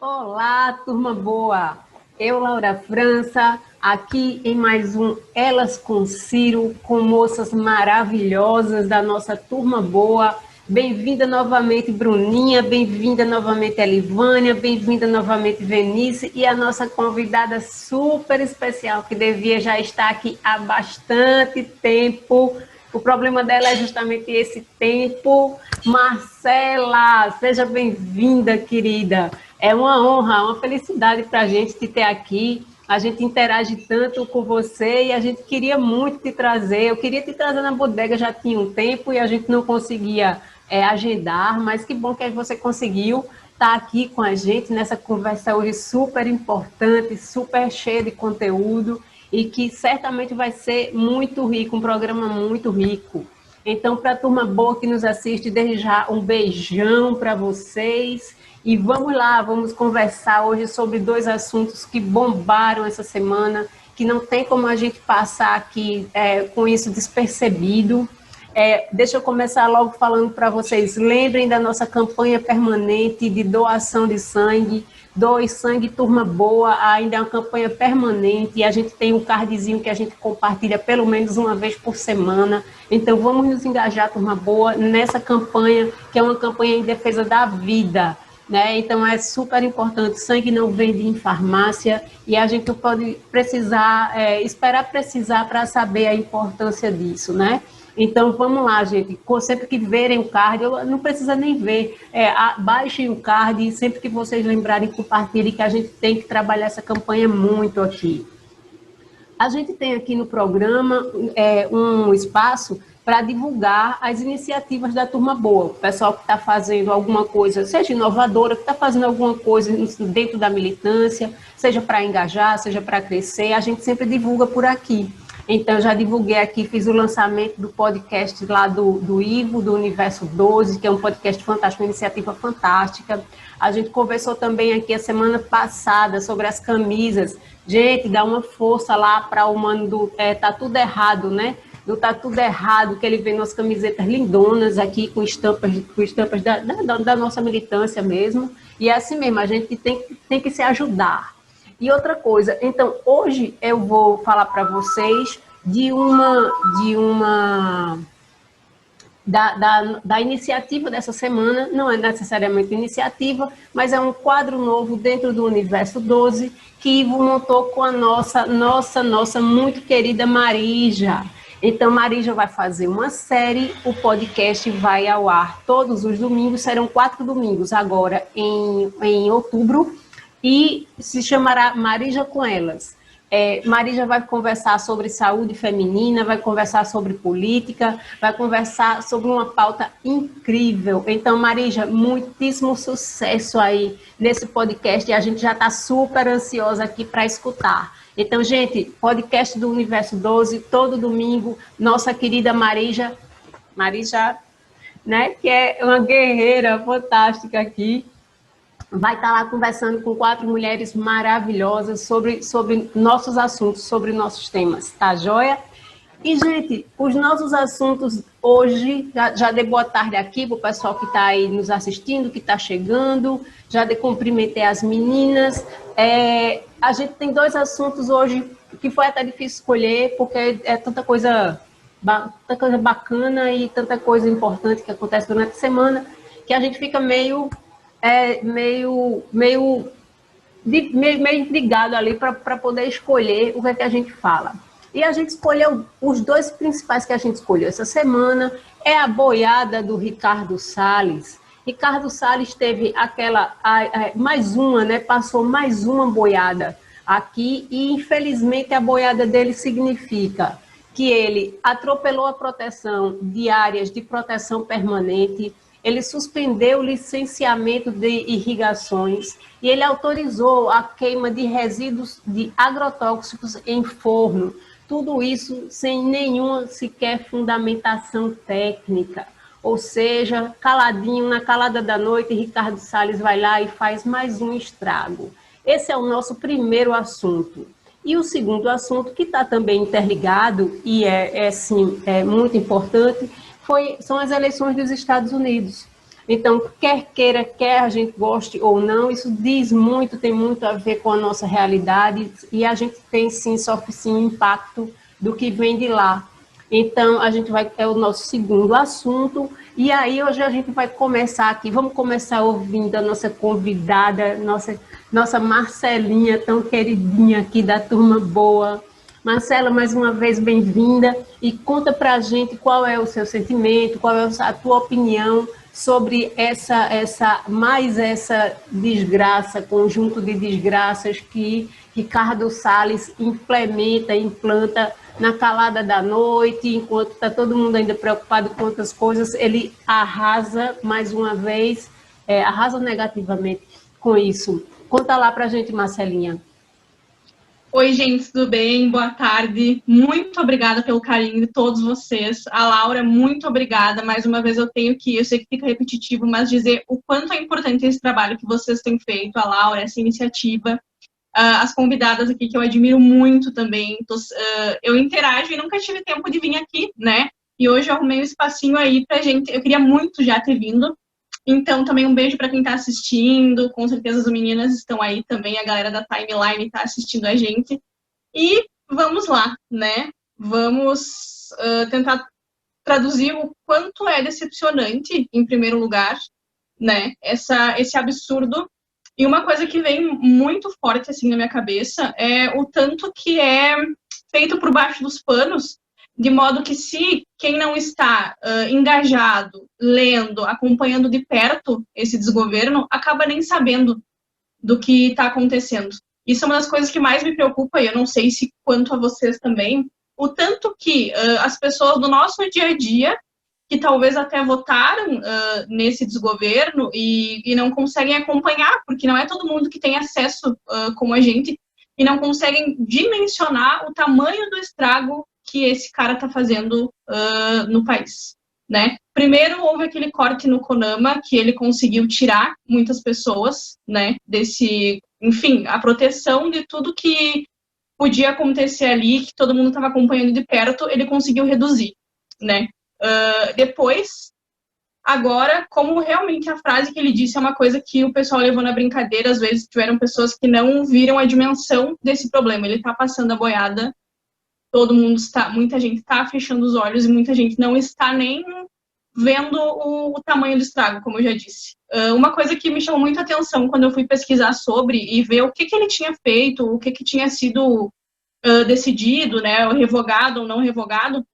Olá, turma boa! Eu, Laura França, aqui em mais um Elas com Ciro, com moças maravilhosas da nossa turma boa. Bem-vinda novamente, Bruninha, bem-vinda novamente, Elivânia, bem-vinda novamente, Venice, e a nossa convidada super especial, que devia já estar aqui há bastante tempo. O problema dela é justamente esse tempo. Marcela, seja bem-vinda, querida. É uma honra, uma felicidade para a gente te ter aqui. A gente interage tanto com você e a gente queria muito te trazer. Eu queria te trazer na bodega já tinha um tempo e a gente não conseguia agendar, mas que bom que você conseguiu estar aqui com a gente nessa conversa hoje super importante, super cheia de conteúdo e que certamente vai ser muito rico, um programa muito rico. Então, para a turma boa que nos assiste, desde já um beijão para vocês. E vamos lá, vamos conversar hoje sobre dois assuntos que bombaram essa semana, que não tem como a gente passar aqui com isso despercebido. Deixa eu começar logo falando para vocês, lembrem da nossa campanha permanente de doação de sangue, Doe Sangue Turma Boa, ainda é uma campanha permanente, e a gente tem um cardzinho que a gente compartilha pelo menos uma vez por semana, então vamos nos engajar, Turma Boa, nessa campanha, que é uma campanha em defesa da vida, né? Então é super importante, sangue não vende em farmácia, e a gente não pode precisar, esperar precisar para saber a importância disso, né? Então, vamos lá, gente. Sempre que verem o card, não precisa nem ver. Baixem o card e sempre que vocês lembrarem, compartilhem, que a gente tem que trabalhar essa campanha muito aqui. A gente tem aqui no programa um espaço para divulgar as iniciativas da Turma Boa. O pessoal que está fazendo alguma coisa, seja inovadora, que está fazendo alguma coisa dentro da militância, seja para engajar, seja para crescer, a gente sempre divulga por aqui. Então, eu já divulguei aqui, fiz o lançamento do podcast lá do Ivo, do Universo 12, que é um podcast fantástico, uma iniciativa fantástica. A gente conversou também aqui a semana passada sobre as camisas. Gente, dá uma força lá para o mano do Tá Tudo Errado, né? Do Tá Tudo Errado, que ele vem nas camisetas lindonas aqui, com estampas da nossa militância mesmo. E é assim mesmo, a gente tem que se ajudar. E outra coisa, então, hoje eu vou falar para vocês da iniciativa dessa semana. Não é necessariamente iniciativa, mas é um quadro novo dentro do Universo 12, que Ivo montou com a nossa muito querida Marija. Então, Marija vai fazer uma série, o podcast vai ao ar todos os domingos, serão 4 domingos agora em outubro, e se chamará Marija com Elas. Marija vai conversar sobre saúde feminina, vai conversar sobre política, vai conversar sobre uma pauta incrível. Então, Marija, muitíssimo sucesso aí nesse podcast, e a gente já está super ansiosa aqui para escutar. Então, gente, podcast do Universo 12, todo domingo, nossa querida Marija, né, que é uma guerreira fantástica aqui, vai estar lá conversando com 4 mulheres maravilhosas sobre nossos assuntos, sobre nossos temas, tá joia? E, gente, os nossos assuntos hoje, já dei boa tarde aqui para o pessoal que está aí nos assistindo, que está chegando, já cumprimentei as meninas. A gente tem 2 assuntos hoje que foi até difícil escolher, porque é tanta coisa bacana e tanta coisa importante que acontece durante a semana, que a gente fica meio intrigado ali para poder escolher o que é que a gente fala. E a gente escolheu os 2 principais que a gente escolheu essa semana, é a boiada do Ricardo Salles. Ricardo Salles teve mais uma, né? Passou mais uma boiada aqui, e infelizmente a boiada dele significa que ele atropelou a proteção de áreas de proteção permanente, ele suspendeu o licenciamento de irrigações e ele autorizou a queima de resíduos de agrotóxicos em forno. Tudo isso sem nenhuma sequer fundamentação técnica. Ou seja, caladinho, na calada da noite, Ricardo Salles vai lá e faz mais um estrago. Esse é o nosso primeiro assunto. E o segundo assunto, que está também interligado e sim, muito importante, são as eleições dos Estados Unidos. Então, quer queira, quer a gente goste ou não, isso diz muito, tem muito a ver com a nossa realidade e a gente tem sim, sofre sim impacto do que vem de lá. Então, a gente vai, é o nosso segundo assunto, e aí hoje a gente vai começar aqui, vamos começar ouvindo a nossa convidada, nossa Marcelinha, tão queridinha aqui da Turma Boa. Marcela, mais uma vez bem-vinda, e conta pra gente qual é o seu sentimento, qual é a tua opinião sobre essa desgraça, conjunto de desgraças que Ricardo Salles implanta na calada da noite, enquanto está todo mundo ainda preocupado com outras coisas, ele arrasa mais uma vez, arrasa negativamente com isso. Conta lá para a gente, Marcelinha. Oi, gente, tudo bem? Boa tarde. Muito obrigada pelo carinho de todos vocês. A Laura, muito obrigada. Mais uma vez eu tenho que, eu sei que fica repetitivo, mas dizer o quanto é importante esse trabalho que vocês têm feito, a Laura, essa iniciativa. As convidadas aqui que eu admiro muito também. Eu interajo e nunca tive tempo de vir aqui, né? E hoje eu arrumei um espacinho aí pra gente. Eu queria muito já ter vindo. Então, também um beijo para quem está assistindo. Com certeza as meninas estão aí também, a galera da Timeline está assistindo a gente. E vamos lá, né? Vamos tentar traduzir o quanto é decepcionante, em primeiro lugar, né? Esse absurdo. E uma coisa que vem muito forte assim na minha cabeça é o tanto que é feito por baixo dos panos, de modo que se quem não está engajado, lendo, acompanhando de perto esse desgoverno, acaba nem sabendo do que está acontecendo. Isso é uma das coisas que mais me preocupa, e eu não sei se quanto a vocês também, o tanto que as pessoas do nosso dia a dia, que talvez até votaram nesse desgoverno e não conseguem acompanhar, porque não é todo mundo que tem acesso como a gente, e não conseguem dimensionar o tamanho do estrago que esse cara está fazendo no país, né? Primeiro, houve aquele corte no CONAMA, que ele conseguiu tirar muitas pessoas, né, enfim, a proteção de tudo que podia acontecer ali, que todo mundo estava acompanhando de perto, ele conseguiu reduzir, né? Depois, agora, como realmente a frase que ele disse é uma coisa que o pessoal levou na brincadeira, às vezes tiveram pessoas que não viram a dimensão desse problema. Ele está passando a boiada, muita gente está fechando os olhos e muita gente não está nem vendo o tamanho do estrago, como eu já disse. Uma coisa que me chamou muita atenção quando eu fui pesquisar sobre e ver o que ele tinha feito, o que tinha sido decidido, né, revogado ou não revogado,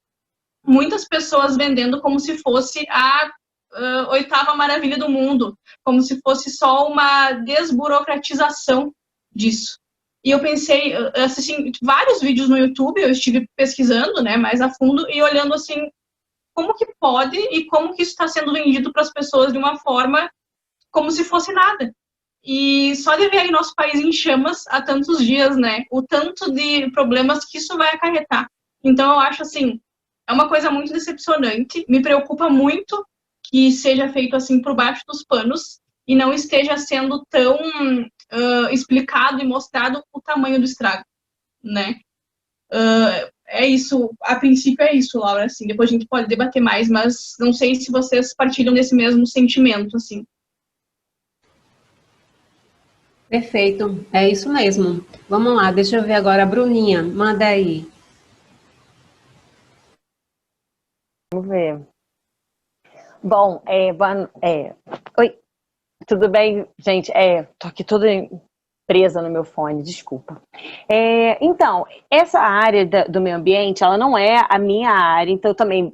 muitas pessoas vendendo como se fosse a oitava maravilha do mundo, como se fosse só uma desburocratização disso. E eu pensei, assisti vários vídeos no YouTube, eu estive pesquisando, né, mais a fundo e olhando assim, como que pode e como que isso está sendo vendido para as pessoas de uma forma como se fosse nada. E só de ver aí nosso país em chamas há tantos dias, né, o tanto de problemas que isso vai acarretar. Então eu acho assim, é uma coisa muito decepcionante, me preocupa muito que seja feito assim por baixo dos panos e não esteja sendo tão explicado e mostrado o tamanho do estrago, né? É isso, a princípio é isso, Laura, assim, depois a gente pode debater mais, mas não sei se vocês partilham desse mesmo sentimento, assim. Perfeito, é isso mesmo. Vamos lá, deixa eu ver agora, a Bruninha, manda aí. Vamos ver. Bom, oi, tudo bem, gente? Tô aqui toda presa no meu fone, desculpa. Então, essa área do meio ambiente, ela não é a minha área, então eu também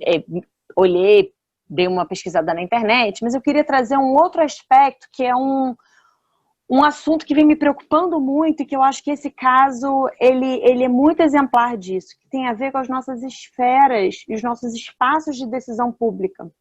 olhei, dei uma pesquisada na internet, mas eu queria trazer um outro aspecto, que é um assunto que vem me preocupando muito e que eu acho que esse caso, ele é muito exemplar disso, que tem a ver com as nossas esferas e os nossos espaços de decisão pública.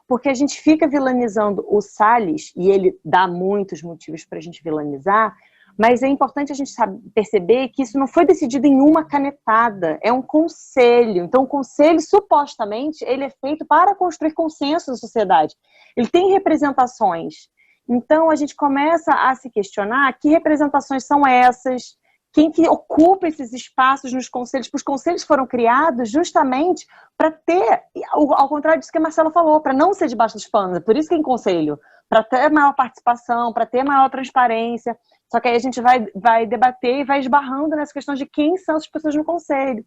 Porque a gente fica vilanizando o Salles, e ele dá muitos motivos para a gente vilanizar, mas é importante a gente perceber que isso não foi decidido em uma canetada, é um conselho. Então, o conselho, supostamente, ele é feito para construir consenso na sociedade. Ele tem representações. Então, a gente começa a se questionar que representações são essas, quem que ocupa esses espaços nos conselhos, porque os conselhos foram criados justamente para ter, ao contrário disso que a Marcela falou, para não ser debaixo dos panos, é por isso que é em conselho, para ter maior participação, para ter maior transparência. Só que aí a gente vai debater e vai esbarrando nessa questão de quem são as pessoas no conselho.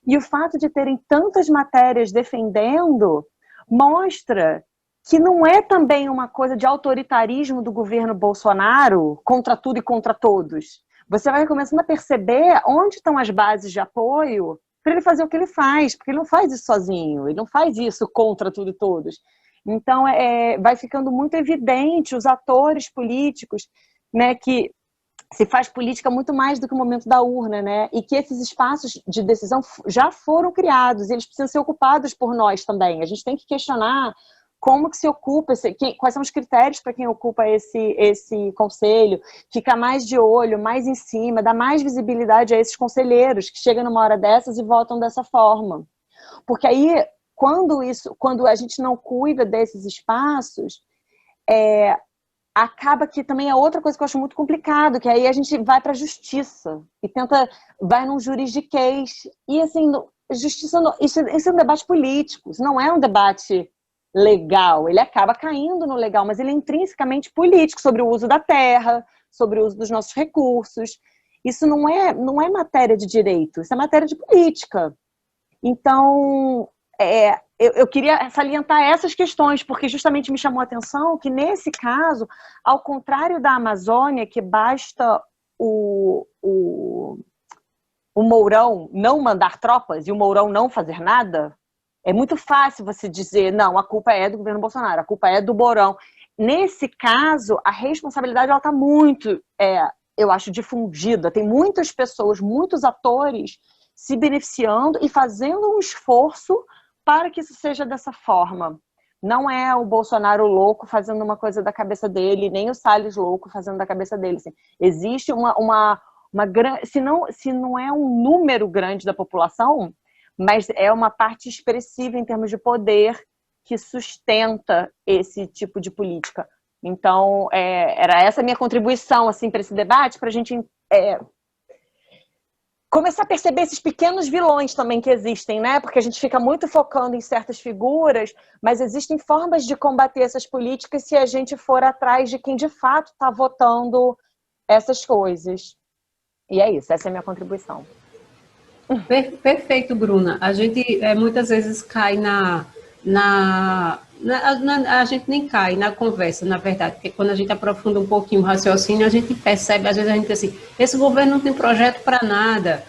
E o fato de terem tantas matérias defendendo mostra que não é também uma coisa de autoritarismo do governo Bolsonaro contra tudo e contra todos. Você vai começando a perceber onde estão as bases de apoio para ele fazer o que ele faz, porque ele não faz isso sozinho, ele não faz isso contra tudo e todos. Então, vai ficando muito evidente os atores políticos, né, que se faz política muito mais do que o momento da urna, né, e que esses espaços de decisão já foram criados, e eles precisam ser ocupados por nós também. A gente tem que questionar como que se ocupa, quais são os critérios para quem ocupa esse conselho, ficar mais de olho, mais em cima, dar mais visibilidade a esses conselheiros que chegam numa hora dessas e votam dessa forma. Porque aí, quando a gente não cuida desses espaços, acaba que também é outra coisa que eu acho muito complicado, que aí a gente vai para a justiça e vai num juridiquês. E assim, justiça, isso é um debate político, isso não é um debate legal, ele acaba caindo no legal, mas ele é intrinsecamente político, sobre o uso da terra, sobre o uso dos nossos recursos. Isso não é matéria de direito, isso é matéria de política. Então, eu queria salientar essas questões, porque justamente me chamou a atenção que, nesse caso, ao contrário da Amazônia, que basta o Mourão não mandar tropas e o Mourão não fazer nada, é muito fácil você dizer, não, a culpa é do governo Bolsonaro, a culpa é do Mourão. Nesse caso, a responsabilidade está muito, eu acho, difundida. Tem muitas pessoas, muitos atores se beneficiando e fazendo um esforço para que isso seja dessa forma. Não é o Bolsonaro louco fazendo uma coisa da cabeça dele, nem o Salles louco fazendo da cabeça dele. Assim, existe uma grande... Se não é um número grande da população, mas é uma parte expressiva em termos de poder que sustenta esse tipo de política. Então, era essa a minha contribuição assim, para esse debate, para a gente começar a perceber esses pequenos vilões também que existem, né? Porque a gente fica muito focando em certas figuras, mas existem formas de combater essas políticas se a gente for atrás de quem de fato está votando essas coisas. E é isso, essa é a minha contribuição. Perfeito, Bruna. A gente muitas vezes cai a gente nem cai na conversa, na verdade, porque quando a gente aprofunda um pouquinho o raciocínio, a gente percebe, às vezes a gente diz assim, esse governo não tem projeto para nada,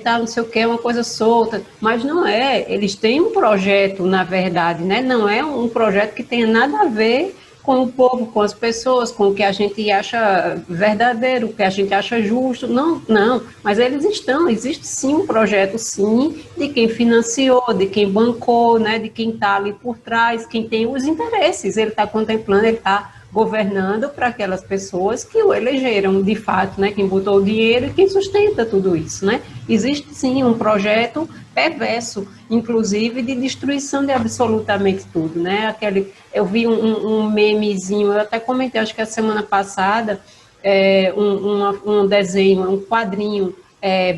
tá não sei o que, é uma coisa solta, mas não é, eles têm um projeto, na verdade, né? Não é um projeto que tenha nada a ver com o povo, com as pessoas, com o que a gente acha verdadeiro, o que a gente acha justo, não, mas existe sim um projeto, sim, de quem financiou, de quem bancou, né, de quem está ali por trás, quem tem os interesses, ele está contemplando, ele está governando para aquelas pessoas que o elegeram, de fato, né, quem botou o dinheiro e quem sustenta tudo isso, né? Existe sim um projeto perverso, inclusive de destruição de absolutamente tudo, né? Eu vi um memezinho, eu até comentei, acho que a semana passada, um desenho, um quadrinho,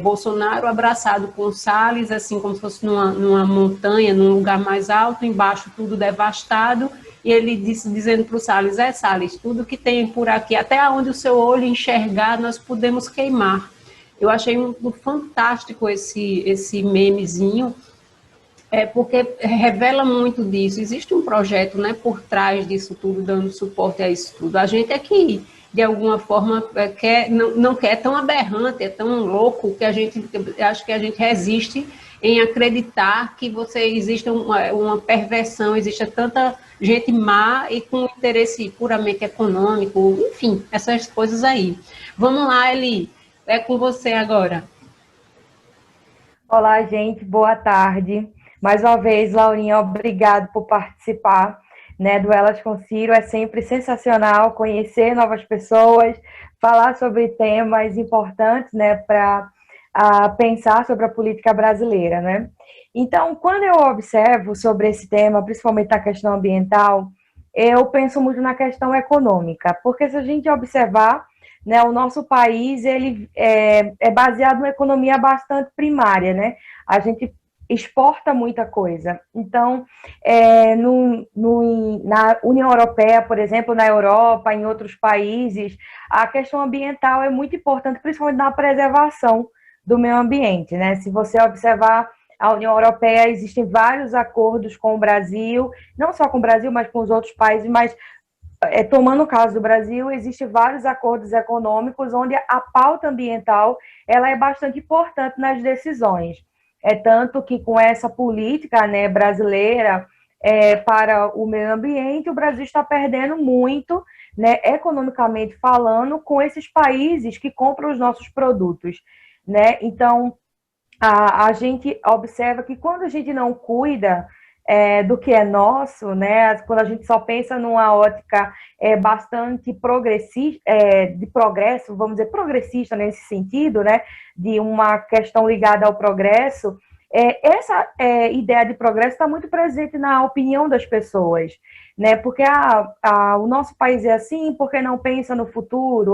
Bolsonaro abraçado com Salles, assim como se fosse numa montanha, num lugar mais alto, embaixo tudo devastado, e ele dizendo para o Salles, Salles, tudo que tem por aqui, até onde o seu olho enxergar, nós podemos queimar. Eu achei fantástico esse memezinho, porque revela muito disso. Existe um projeto, né, por trás disso tudo, dando suporte a isso tudo. A gente que, de alguma forma, não quer, tão aberrante, é tão louco, que acho que a gente resiste em acreditar que existe uma perversão, existe tanta gente má e com interesse puramente econômico, enfim, essas coisas aí. Vamos lá, Eli, é com você agora. Olá, gente, boa tarde. Mais uma vez, Laurinha, obrigado por participar, né, do Elas com Ciro. É sempre sensacional conhecer novas pessoas, falar sobre temas importantes, né, para pensar sobre a política brasileira, né? Então, quando eu observo sobre esse tema, principalmente na questão ambiental, eu penso muito na questão econômica, porque se a gente observar, né, o nosso país ele é baseado numa economia bastante primária, né? A gente exporta muita coisa. Então, na União Europeia, por exemplo, na Europa, em outros países, a questão ambiental é muito importante, principalmente na preservação do meio ambiente, né? Se você observar a União Europeia, existem vários acordos com o Brasil, não só com o Brasil, mas com os outros países, mas tomando o caso do Brasil, existem vários acordos econômicos onde a pauta ambiental ela é bastante importante nas decisões. É tanto que com essa política, né, brasileira para o meio ambiente, o Brasil está perdendo muito, né, economicamente falando, com esses países que compram os nossos produtos, né? Então, a gente observa que quando a gente não cuida do que é nosso, né? Quando a gente só pensa numa ótica bastante progressista, de progresso, vamos dizer, progressista nesse sentido, né? De uma questão ligada ao progresso, essa ideia de progresso está muito presente na opinião das pessoas, né? Porque o nosso país é assim porque não pensa no futuro,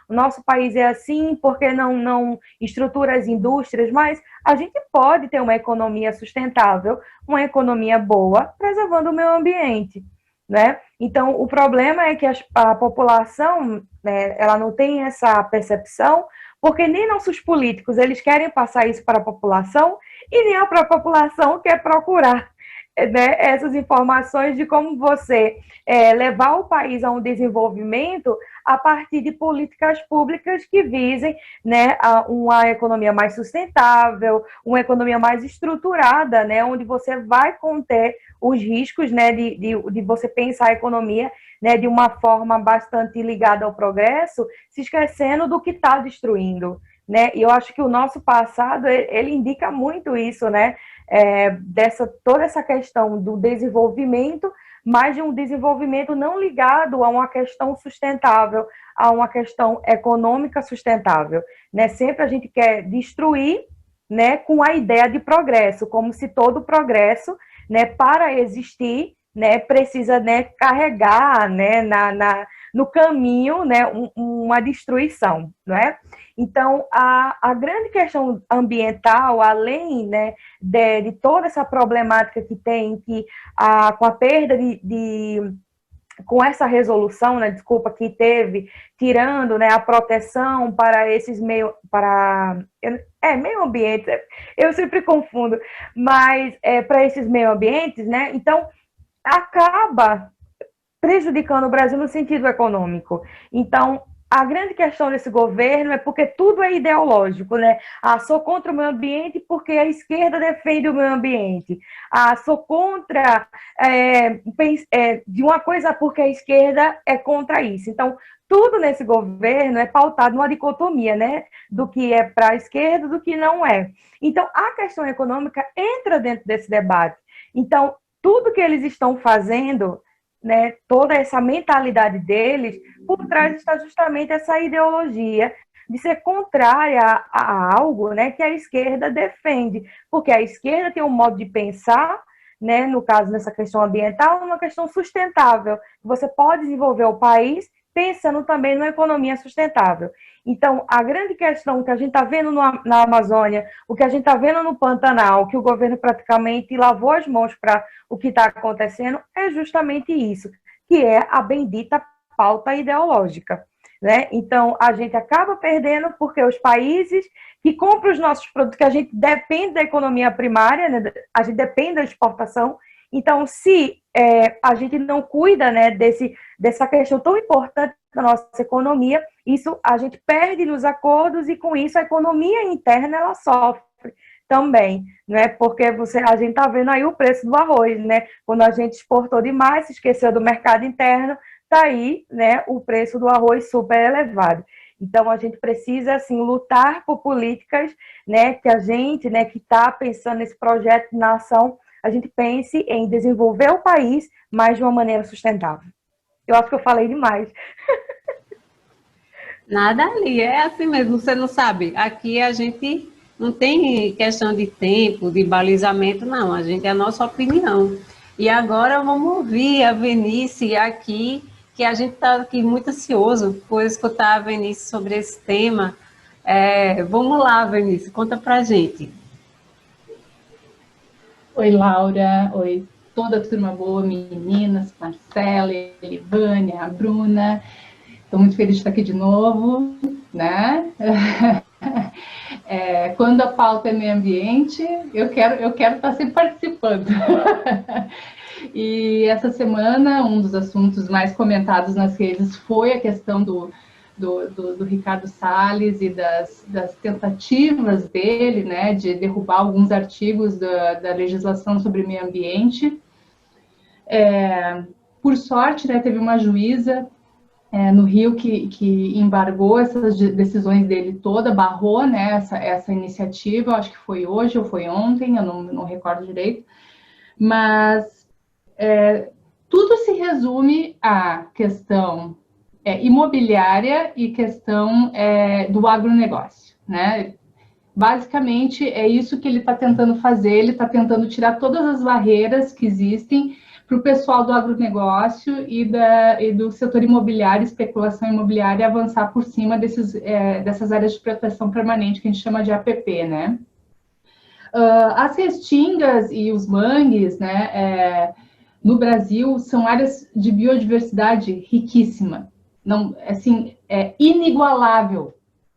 o nosso país é assim porque não estrutura as indústrias, mas a gente pode ter uma economia sustentável, uma economia boa, preservando o meio ambiente, né? Então, o problema é que a população, né, ela não tem essa percepção, porque nem nossos políticos eles querem passar isso para a população e nem a própria população quer procurar, né, essas informações de como você levar o país a um desenvolvimento a partir de políticas públicas que visem, né, uma economia mais sustentável, uma economia mais estruturada, né, onde você vai conter os riscos, né, de você pensar a economia, né, de uma forma bastante ligada ao progresso, se esquecendo do que está destruindo, né? E eu acho que o nosso passado ele indica muito isso, né? Toda essa questão do desenvolvimento, mas de um desenvolvimento não ligado a uma questão sustentável, a uma questão econômica sustentável, né? Sempre a gente quer destruir, né, com a ideia de progresso, como se todo progresso, né, para existir, né, precisa, né, carregar, né, no caminho, né, uma destruição, não é? Então, a grande questão ambiental, além, né, de toda essa problemática que tem, com a perda com essa resolução, né, desculpa, que teve, tirando, né, a proteção para esses meio ambiente, eu sempre confundo, mas para esses meio ambientes, né, então acaba prejudicando o Brasil no sentido econômico. Então, a grande questão desse governo é porque tudo é ideológico, né? Sou contra o meio ambiente porque a esquerda defende o meio ambiente. Sou contra de uma coisa porque a esquerda é contra isso. Então, tudo nesse governo é pautado numa dicotomia, né? Do que é para a esquerda, do que não é. Então, a questão econômica entra dentro desse debate. Então, tudo que eles estão fazendo, né, toda essa mentalidade deles, por trás está justamente essa ideologia de ser contrária a algo, né, que a esquerda defende, porque a esquerda tem um modo de pensar, né, no caso nessa questão ambiental, uma questão sustentável. Você pode desenvolver o país pensando também numa economia sustentável. Então, a grande questão que a gente está vendo na Amazônia, o que a gente está vendo no Pantanal, que o governo praticamente lavou as mãos para o que está acontecendo, é justamente isso, que é a bendita pauta ideológica, né? Então, a gente acaba perdendo porque os países que compram os nossos produtos, que a gente depende da economia primária, né? A gente depende da exportação. Então, se a gente não cuida, né, dessa questão tão importante da nossa economia, isso a gente perde nos acordos e, com isso, a economia interna ela sofre também, né? Porque a gente está vendo aí o preço do arroz, né? Quando a gente exportou demais, se esqueceu do mercado interno, está aí, né, o preço do arroz super elevado. Então, a gente precisa, assim, lutar por políticas, né, que a gente, né, que está pensando nesse projeto de nação, a gente pense em desenvolver o país, mas de uma maneira sustentável. Eu acho que eu falei demais. Nada ali, é assim mesmo, você não sabe. Aqui a gente não tem questão de tempo, de balizamento, não. A gente é a nossa opinião. E agora vamos ouvir a Venice aqui, que a gente está aqui muito ansioso por escutar a Venice sobre esse tema. Vamos lá, Venice, conta pra gente. Oi, Laura. Oi, toda a turma boa, meninas, Marcela, Elivânia, a Bruna. Estou muito feliz de estar aqui de novo, né? Quando a pauta é meio ambiente, eu quero estar sempre participando. E essa semana, um dos assuntos mais comentados nas redes foi a questão do Ricardo Salles e das tentativas dele, né, de derrubar alguns artigos da legislação sobre meio ambiente. Por sorte, né, teve uma juíza no Rio que embargou essas decisões dele toda, barrou, né, essa iniciativa, acho que foi hoje ou foi ontem, eu não recordo direito, mas tudo se resume à questão imobiliária e questão do agronegócio, né? Basicamente, é isso que ele está tentando fazer, ele está tentando tirar todas as barreiras que existem para o pessoal do agronegócio e do setor imobiliário, especulação imobiliária, avançar por cima dessas áreas de proteção permanente que a gente chama de APP, né? As restingas e os mangues, né, no Brasil, são áreas de biodiversidade riquíssima, não, assim, é inigualável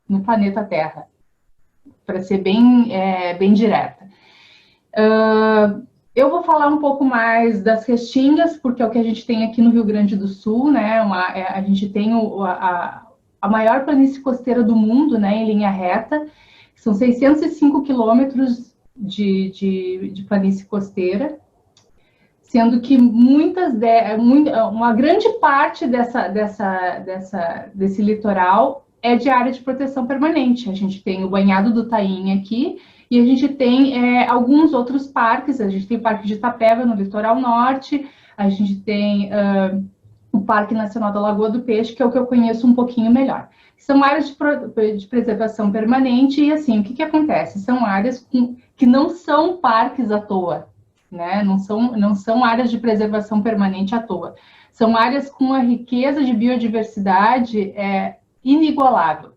no planeta Terra, para ser bem direta. Eu vou falar um pouco mais das restingas, porque é o que a gente tem aqui no Rio Grande do Sul, né? A gente tem a maior planície costeira do mundo, né, em linha reta, são 605 quilômetros de planície costeira, sendo que uma grande parte desse litoral é de área de proteção permanente. A gente tem o Banhado do Taim aqui, e a gente tem alguns outros parques. A gente tem o Parque de Itapeva, no litoral norte, a gente tem o Parque Nacional da Lagoa do Peixe, que é o que eu conheço um pouquinho melhor. São áreas de preservação permanente, e assim, o que acontece? São áreas que não são parques à toa, né? Não são áreas de preservação permanente à toa. São áreas com uma riqueza de biodiversidade inigualável.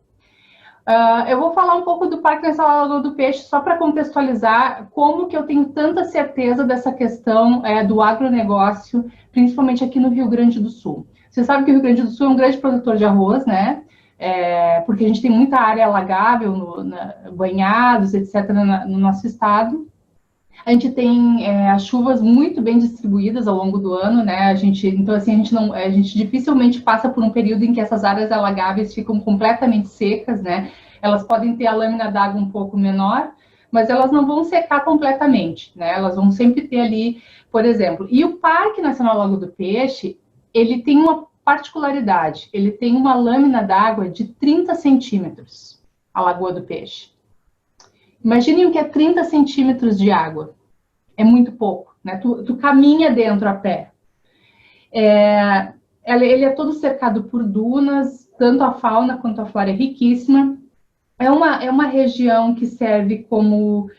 Eu vou falar um pouco do Parque Nacional da Lagoa do Peixe, só para contextualizar como que eu tenho tanta certeza dessa questão do agronegócio, principalmente aqui no Rio Grande do Sul. Você sabe que o Rio Grande do Sul é um grande produtor de arroz, né? Porque a gente tem muita área alagável, banhados, etc., no nosso estado. A gente tem as chuvas muito bem distribuídas ao longo do ano, né? Então, assim, a gente dificilmente passa por um período em que essas áreas alagáveis ficam completamente secas, né? Elas podem ter a lâmina d'água um pouco menor, mas elas não vão secar completamente, né? Elas vão sempre ter ali, por exemplo. E o Parque Nacional Lagoa do Peixe, ele tem uma particularidade, ele tem uma lâmina d'água de 30 centímetros, a Lagoa do Peixe. Imaginem o que é 30 centímetros de água. É muito pouco, né? Tu caminha dentro a pé. Ele é todo cercado por dunas, tanto a fauna quanto a flora é riquíssima. É uma região que serve como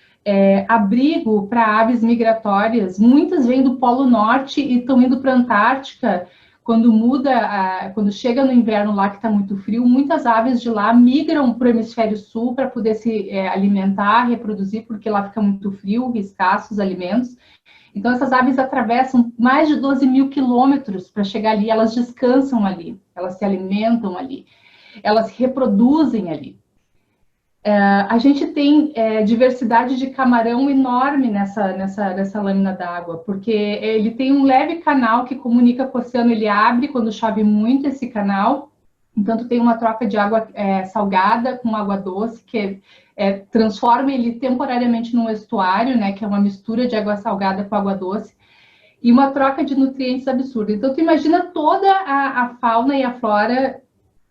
abrigo para aves migratórias. Muitas vêm do Polo Norte e estão indo para a Antártica. Quando chega no inverno lá que está muito frio, muitas aves de lá migram para o hemisfério sul para poder se alimentar, reproduzir, porque lá fica muito frio, escassos alimentos. Então, essas aves atravessam mais de 12 mil quilômetros para chegar ali, elas descansam ali, elas se alimentam ali, elas se reproduzem ali. A gente tem diversidade de camarão enorme nessa lâmina d'água, porque ele tem um leve canal que comunica com o oceano, ele abre quando chove muito esse canal, então tem uma troca de água salgada com água doce, que transforma ele temporariamente num estuário, né, que é uma mistura de água salgada com água doce, e uma troca de nutrientes absurda. Então, tu imagina toda a fauna e a flora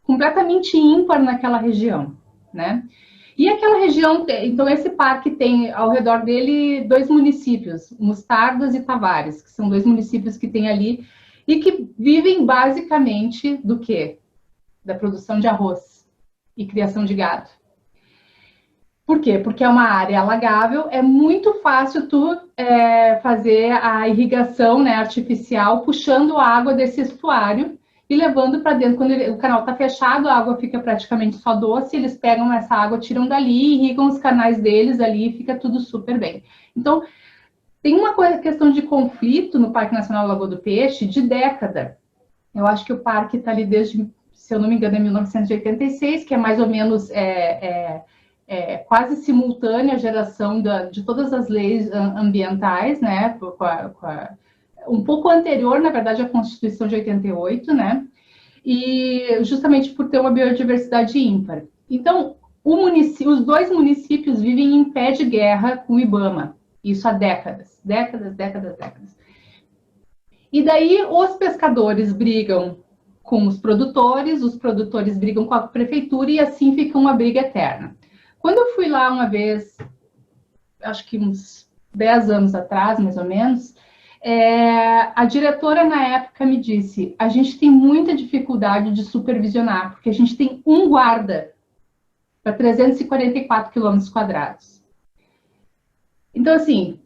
completamente ímpar naquela região, né? E aquela região, então esse parque tem ao redor dele 2 municípios, Mostardas e Tavares, que são 2 municípios que tem ali e que vivem basicamente do quê? Da produção de arroz e criação de gado. Por quê? Porque é uma área alagável, é muito fácil tu fazer a irrigação, né, artificial, puxando a água desse estuário e levando para dentro. Quando o canal está fechado, a água fica praticamente só doce, eles pegam essa água, tiram dali, irrigam os canais deles ali e fica tudo super bem. Então, Tem uma questão de conflito no Parque Nacional Lagoa do Peixe de década. Eu acho que o parque está ali desde, se eu não me engano, é 1986, que é mais ou menos quase simultânea a geração de todas as leis ambientais, né? Um pouco anterior, na verdade, à Constituição de 88, né? E justamente por ter uma biodiversidade ímpar. Então, os dois municípios vivem em pé de guerra com o IBAMA. Isso há décadas. E daí os pescadores brigam com os produtores brigam com a prefeitura e assim fica uma briga eterna. Quando eu fui lá uma vez, acho que uns 10 anos atrás, mais ou menos, a diretora na época me disse: a gente tem muita dificuldade de supervisionar, porque a gente tem um guarda para 344 quilômetros quadrados. Então, assim,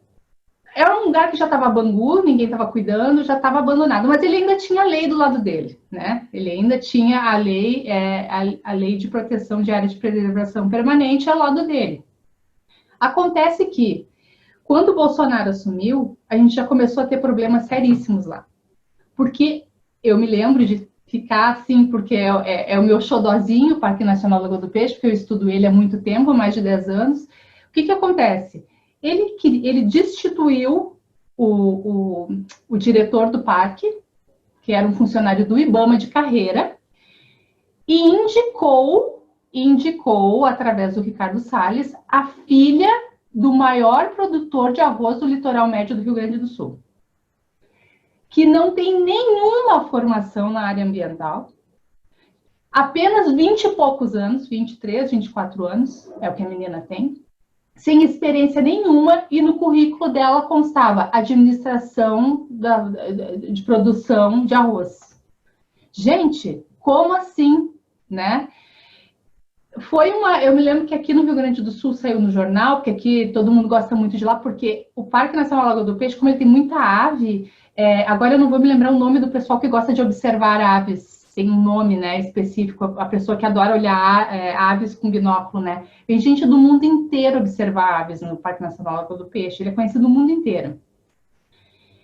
era um lugar que já estava bangu, ninguém estava cuidando, já estava abandonado, mas ele ainda tinha a lei do lado dele, né? Ele ainda tinha a lei, a lei de proteção de área de preservação permanente ao lado dele. Acontece que, quando o Bolsonaro assumiu, a gente já começou a ter problemas seríssimos lá. Porque eu me lembro de ficar assim, porque é o meu xodozinho, o Parque Nacional Lagoa do Peixe, porque eu estudo ele há muito tempo, há mais de 10 anos. O que acontece? Ele destituiu o diretor do parque, que era um funcionário do IBAMA de carreira, e indicou, através do Ricardo Salles, a filha do maior produtor de arroz do litoral médio do Rio Grande do Sul, que não tem nenhuma formação na área ambiental, apenas 20 e poucos anos, 23, 24 anos, é o que a menina tem, sem experiência nenhuma, e no currículo dela constava administração de produção de arroz. Gente, como assim, né? Eu me lembro que aqui no Rio Grande do Sul saiu no jornal, porque aqui todo mundo gosta muito de lá, porque o Parque Nacional Lagoa do Peixe, como ele tem muita ave, agora eu não vou me lembrar o nome do pessoal que gosta de observar aves, tem um nome, né, específico, a pessoa que adora olhar aves com binóculo, né? Tem gente do mundo inteiro observar aves no Parque Nacional Lagoa do Peixe, ele é conhecido no mundo inteiro.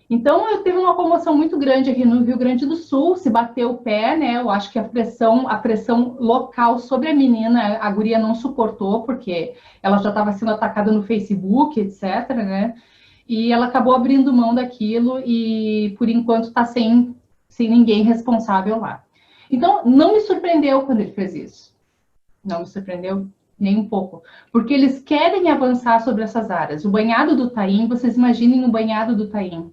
Então, eu teve uma comoção muito grande aqui no Rio Grande do Sul, se bateu o pé, né? Eu acho que a pressão local sobre a menina, a guria não suportou, porque ela já estava sendo atacada no Facebook, etc., né? E ela acabou abrindo mão daquilo e, por enquanto, está sem ninguém responsável lá. Então, não me surpreendeu quando ele fez isso. Não me surpreendeu nem um pouco. Porque eles querem avançar sobre essas áreas. O banhado do Taim, vocês imaginem o banhado do Taim.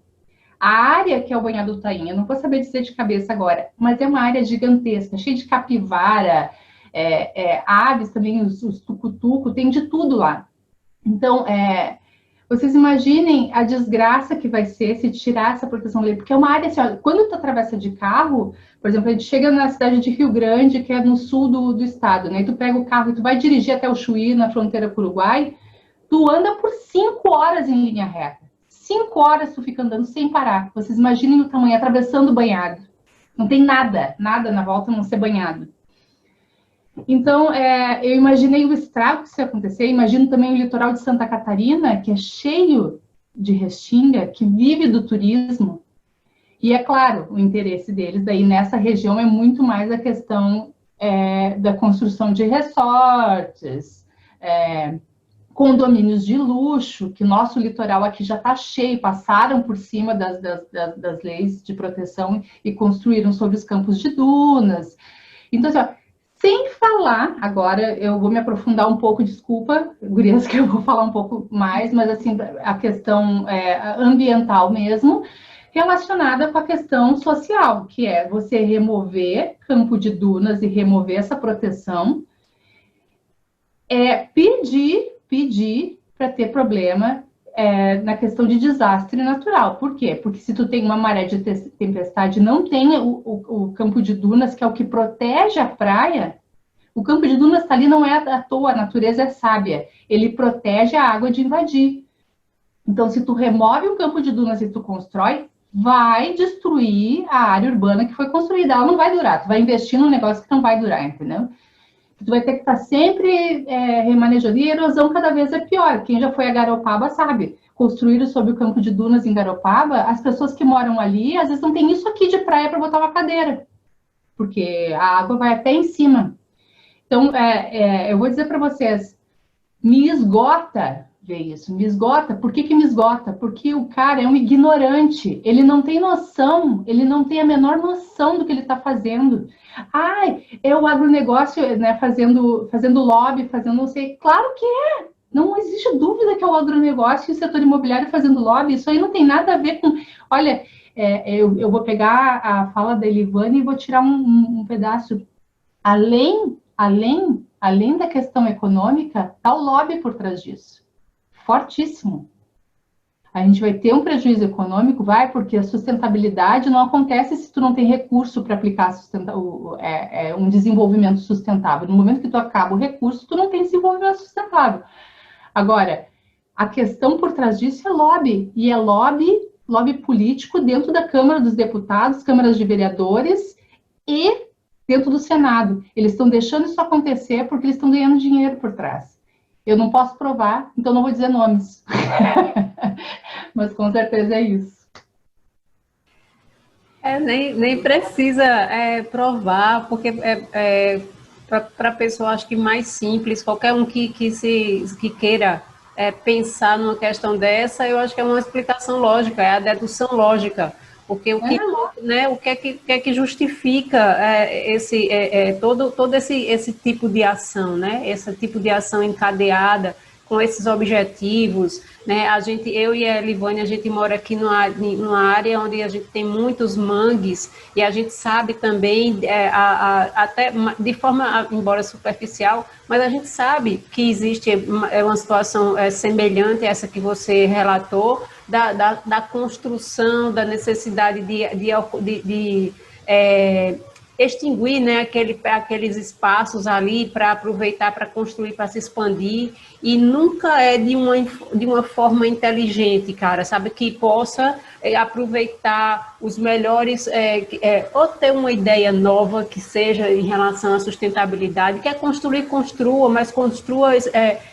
A área que é o banhado do Taim, eu não vou saber dizer de cabeça agora, mas é uma área gigantesca, cheia de capivara, aves também, os tucutuco, tem de tudo lá. Então, vocês imaginem a desgraça que vai ser se tirar essa proteção lei, porque é uma área assim, ó, quando tu atravessa de carro, por exemplo, a gente chega na cidade de Rio Grande, que é no sul do estado, né? E tu pega o carro e tu vai dirigir até o Chuí, na fronteira com o Uruguai, tu anda por 5 horas em linha reta. 5 horas tu fica andando sem parar. Vocês imaginem o tamanho, atravessando o banhado. Não tem nada na volta a não ser banhado. Então, eu imaginei o estrago que isso ia acontecer, imagino também o litoral de Santa Catarina, que é cheio de restinga, que vive do turismo. E, é claro, o interesse deles daí nessa região é muito mais a questão da construção de resorts, condomínios de luxo, que nosso litoral aqui já está cheio, passaram por cima das leis de proteção e construíram sobre os campos de dunas. Então, assim, ó, sem falar, agora eu vou me aprofundar um pouco, desculpa, gurias, que eu vou falar um pouco mais, mas assim, a questão ambiental mesmo, relacionada com a questão social, que é você remover campo de dunas e remover essa proteção, pedir para ter problema na questão de desastre natural. Por quê? Porque se tu tem uma maré de tempestade, não tem o campo de dunas, que é o que protege a praia. O campo de dunas está ali, não é à toa, a natureza é sábia. Ele protege a água de invadir. Então, se tu remove o campo de dunas e tu constrói, vai destruir a área urbana que foi construída. Ela não vai durar. Tu vai investir num negócio que não vai durar, entendeu? Tu vai ter que estar sempre remanejando. E a erosão cada vez é pior. Quem já foi a Garopaba sabe. construíram sobre o campo de dunas em Garopaba, as pessoas que moram ali, às vezes não tem isso aqui de praia para botar uma cadeira, porque a água vai até em cima. Então, eu vou dizer para vocês, me esgota ver isso, me esgota. Por que me esgota? Porque o cara é um ignorante, ele não tem noção, ele não tem a menor noção do que ele está fazendo. Ai, é o agronegócio, né, fazendo lobby, fazendo não sei. Claro que é! Não existe dúvida que é o agronegócio e o setor imobiliário fazendo lobby. Isso aí não tem nada a ver com... Olha, eu vou pegar a fala da Elivane e vou tirar um pedaço. Além da questão econômica, está o lobby por trás disso. Fortíssimo. A gente vai ter um prejuízo econômico, porque a sustentabilidade não acontece se tu não tem recurso para aplicar um desenvolvimento sustentável. No momento que tu acaba o recurso, tu não tem desenvolvimento sustentável. Agora, a questão por trás disso é lobby, e é lobby político dentro da Câmara dos Deputados, câmaras de vereadores e dentro do Senado. Eles estão deixando isso acontecer porque eles estão ganhando dinheiro por trás. Eu não posso provar, então não vou dizer nomes. Mas com certeza é isso. Nem precisa provar, porque para a pessoa, acho que mais simples, qualquer um que queira pensar numa questão dessa, eu acho que é uma explicação lógica, é a dedução lógica, porque o que é que justifica todo esse tipo de ação, né? Esse tipo de ação encadeada com esses objetivos, né? Eu e a Elivane, a gente mora aqui numa área onde a gente tem muitos mangues, e a gente sabe também, até de forma, embora superficial, mas a gente sabe que existe uma situação semelhante a essa que você relatou, da construção, da necessidade de extinguir, né, aqueles espaços ali para aproveitar, para construir, para se expandir, e nunca é de uma forma inteligente, cara, sabe, que possa aproveitar os melhores, ou ter uma ideia nova que seja em relação à sustentabilidade, que é construa, mas construa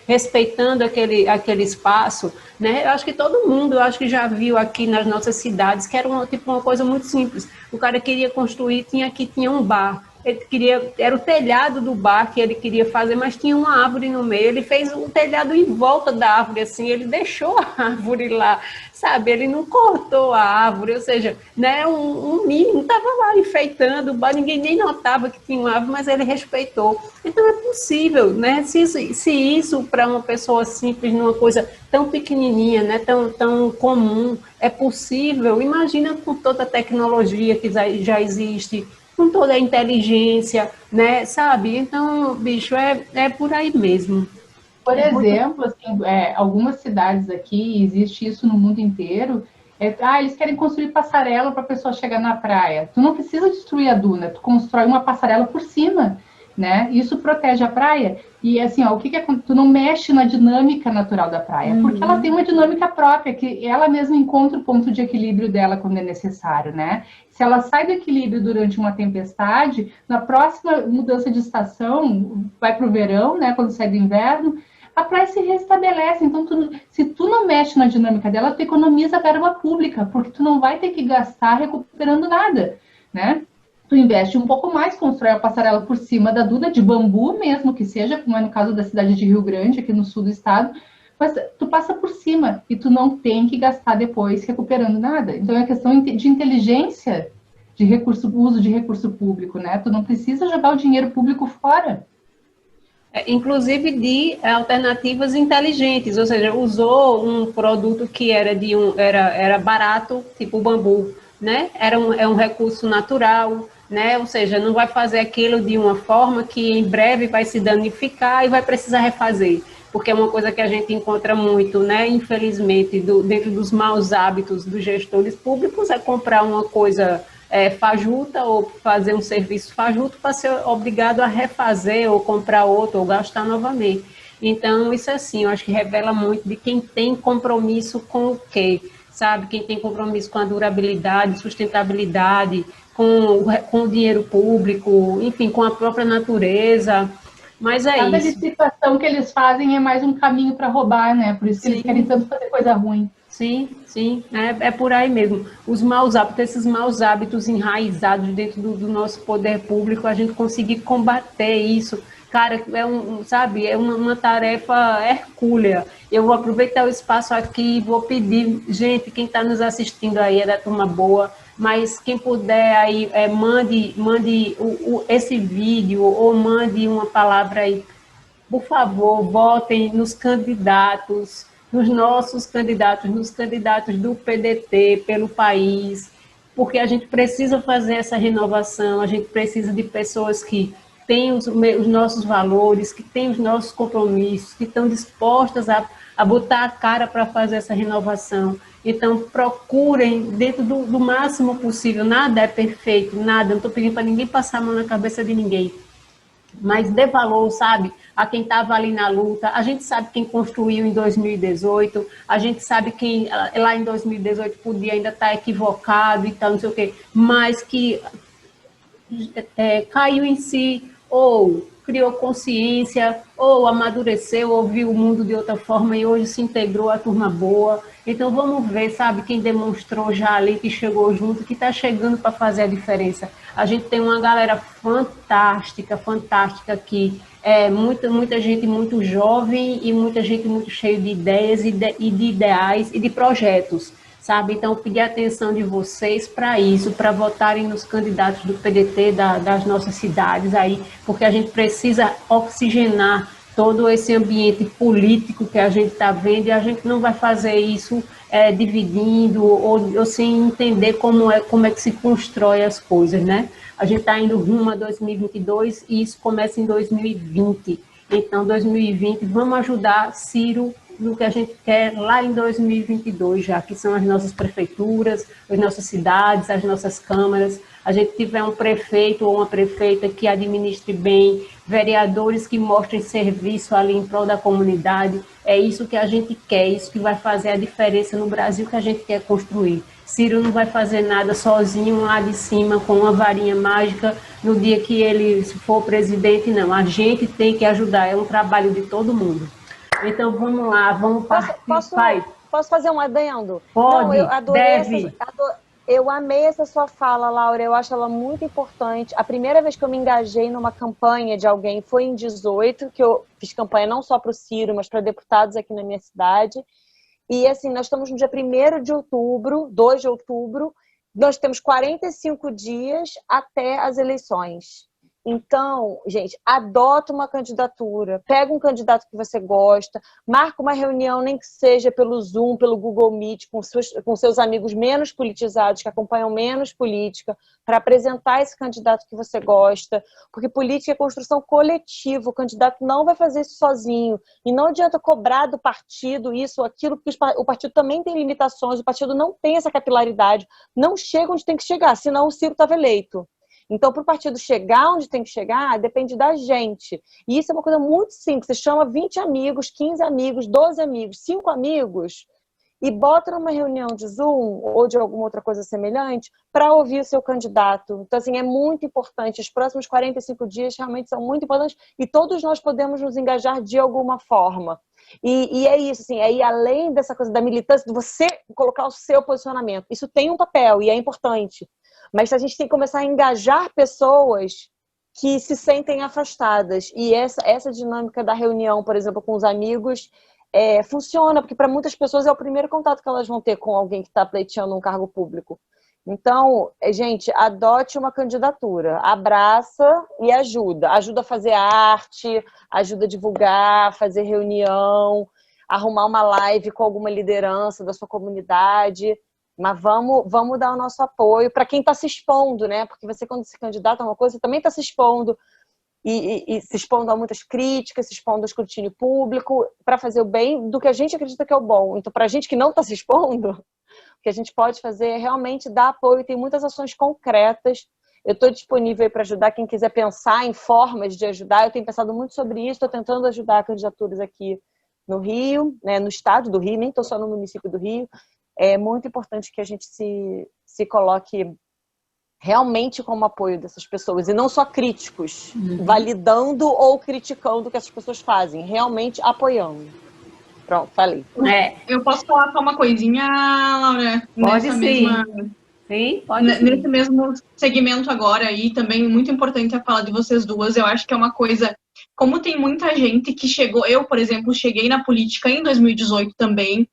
respeitando aquele espaço, né? Eu acho que todo mundo, já viu aqui nas nossas cidades, que era uma coisa muito simples. O cara queria construir, tinha um bar. Era o telhado do bar que ele queria fazer, mas tinha uma árvore no meio. Ele fez um telhado em volta da árvore, assim, ele deixou a árvore lá, sabe? Ele não cortou a árvore, ou seja, né, um mínimo estava lá enfeitando o bar, ninguém nem notava que tinha uma árvore, mas ele respeitou. Então é possível, né? Se isso para uma pessoa simples, numa coisa tão pequenininha, né, tão comum, é possível, imagina com toda a tecnologia que já existe, com toda a inteligência, né, sabe? Então, bicho, é por aí mesmo. Por exemplo, assim, algumas cidades aqui, existe isso no mundo inteiro, eles querem construir passarela para a pessoa chegar na praia. Tu não precisa destruir a duna, tu constrói uma passarela por cima, né? Isso protege a praia. E assim, o que tu não mexe na dinâmica natural da praia, porque ela tem uma dinâmica própria, que ela mesma encontra o ponto de equilíbrio dela quando é necessário, né? Se ela sai do equilíbrio durante uma tempestade, na próxima mudança de estação, vai para o verão, né? Quando sai do inverno, a praia se restabelece. Então, se tu não mexe na dinâmica dela, tu economiza verba pública, porque tu não vai ter que gastar recuperando nada, né? Tu investe um pouco mais, constrói a passarela por cima da duna, de bambu mesmo que seja, como é no caso da cidade de Rio Grande, aqui no sul do estado, mas tu passa por cima e tu não tem que gastar depois recuperando nada. Então é questão de inteligência de uso de recurso público, né? Tu não precisa jogar o dinheiro público fora. Inclusive de alternativas inteligentes, ou seja, usou um produto que era barato, tipo o bambu, né? É um recurso natural, né? Ou seja, não vai fazer aquilo de uma forma que em breve vai se danificar e vai precisar refazer, porque é uma coisa que a gente encontra muito, né? Infelizmente, dentro dos maus hábitos dos gestores públicos, é comprar uma coisa fajuta ou fazer um serviço fajuto para ser obrigado a refazer ou comprar outro ou gastar novamente. Então, isso assim, eu acho que revela muito de quem tem compromisso com o quê, sabe? Quem tem compromisso com a durabilidade, sustentabilidade, com o dinheiro público, enfim, com a própria natureza. Mas Cada isso. licitação que eles fazem é mais um caminho para roubar, né? Por isso que eles querem tanto fazer coisa ruim. Sim, sim, é por aí mesmo. Os maus hábitos, esses maus hábitos enraizados dentro do nosso poder público, a gente conseguir combater isso, cara, sabe, é uma tarefa hercúlea. Eu vou aproveitar o espaço aqui e vou pedir, gente, quem está nos assistindo aí é da Turma Boa, mas quem puder aí, mande esse vídeo ou mande uma palavra aí. Por favor, votem nos candidatos, nos candidatos do PDT pelo país, porque a gente precisa fazer essa renovação, a gente precisa de pessoas que têm os nossos valores, que têm os nossos compromissos, que estão dispostas a botar a cara para fazer essa renovação. Então, procurem dentro do máximo possível, nada é perfeito, nada, não estou pedindo para ninguém passar a mão na cabeça de ninguém, mas dê valor, sabe, a quem estava ali na luta. A gente sabe quem construiu em 2018, a gente sabe quem lá em 2018 podia ainda estar equivocado e tal, não sei o quê, mas que caiu em si, ou criou consciência, ou amadureceu, ou viu o mundo de outra forma e hoje se integrou à Turma Boa. Então vamos ver, sabe, quem demonstrou já ali, que chegou junto, que está chegando para fazer a diferença. A gente tem uma galera fantástica, fantástica aqui, muita gente muito jovem e muita gente muito cheia de ideias e de ideais e de projetos, sabe? Então, pedir a atenção de vocês para isso, para votarem nos candidatos do PDT das nossas cidades aí, porque a gente precisa oxigenar todo esse ambiente político que a gente está vendo, e a gente não vai fazer isso dividindo ou sem entender como é que se constrói as coisas, né? A gente está indo rumo a 2022 e isso começa em 2020. Então, 2020, vamos ajudar Ciro no que a gente quer lá em 2022 já, que são as nossas prefeituras, as nossas cidades, as nossas câmaras. A gente tiver um prefeito ou uma prefeita que administre bem, vereadores que mostrem serviço ali em prol da comunidade. É isso que a gente quer, isso que vai fazer a diferença no Brasil que a gente quer construir. Ciro não vai fazer nada sozinho lá de cima com uma varinha mágica no dia que ele for presidente, não. A gente tem que ajudar, é um trabalho de todo mundo. Então vamos lá, vamos partir. Posso fazer um adendo? Pode, não, eu adorei deve. Eu amei essa sua fala, Laura, eu acho ela muito importante. A primeira vez que eu me engajei numa campanha de alguém foi em 2018, que eu fiz campanha não só para o Ciro, mas para deputados aqui na minha cidade. E assim, nós estamos no dia 1º de outubro, 2 de outubro, nós temos 45 dias até as eleições. Então, gente, adota uma candidatura, pega um candidato que você gosta, marca uma reunião, nem que seja pelo Zoom, pelo Google Meet, com seus amigos menos politizados, que acompanham menos política, para apresentar esse candidato que você gosta, porque política é construção coletiva, o candidato não vai fazer isso sozinho, e não adianta cobrar do partido isso ou aquilo, porque o partido também tem limitações, o partido não tem essa capilaridade, não chega onde tem que chegar, senão o Ciro estava eleito. Então, para o partido chegar onde tem que chegar, depende da gente. E isso é uma coisa muito simples. Você chama 20 amigos, 15 amigos, 12 amigos, 5 amigos e bota numa reunião de Zoom ou de alguma outra coisa semelhante para ouvir o seu candidato. Então, assim, é muito importante. Os próximos 45 dias realmente são muito importantes e todos nós podemos nos engajar de alguma forma. E é isso, assim, aí além dessa coisa da militância, de você colocar o seu posicionamento. Isso tem um papel e é importante. Mas a gente tem que começar a engajar pessoas que se sentem afastadas. E essa dinâmica da reunião, por exemplo, com os amigos, funciona, porque para muitas pessoas é o primeiro contato que elas vão ter com alguém que está pleiteando um cargo público. Então, gente, adote uma candidatura, abraça e ajuda. Ajuda a fazer arte, ajuda a divulgar, fazer reunião, arrumar uma live com alguma liderança da sua comunidade. Mas vamos dar o nosso apoio para quem está se expondo, né? Porque você, quando se candidata a uma coisa, você também está se expondo e se expondo a muitas críticas, se expondo ao escrutínio público para fazer o bem do que a gente acredita que é o bom. Então, para a gente que não está se expondo, o que a gente pode fazer é realmente dar apoio. Tem muitas ações concretas. Eu estou disponível para ajudar quem quiser pensar em formas de ajudar. Eu tenho pensado muito sobre isso, estou tentando ajudar candidaturas aqui no Rio, né, no estado do Rio, nem estou só no município do Rio. É muito importante que a gente se coloque realmente como apoio dessas pessoas, e não só críticos, validando ou criticando o que essas pessoas fazem, realmente apoiando. Pronto, falei. Eu posso falar só uma coisinha, Laura? Pode sim. Sim, pode sim. Nesse mesmo segmento agora, e também muito importante a fala de vocês duas, eu acho que é uma coisa, como tem muita gente que chegou, eu, por exemplo, cheguei na política em 2018 também,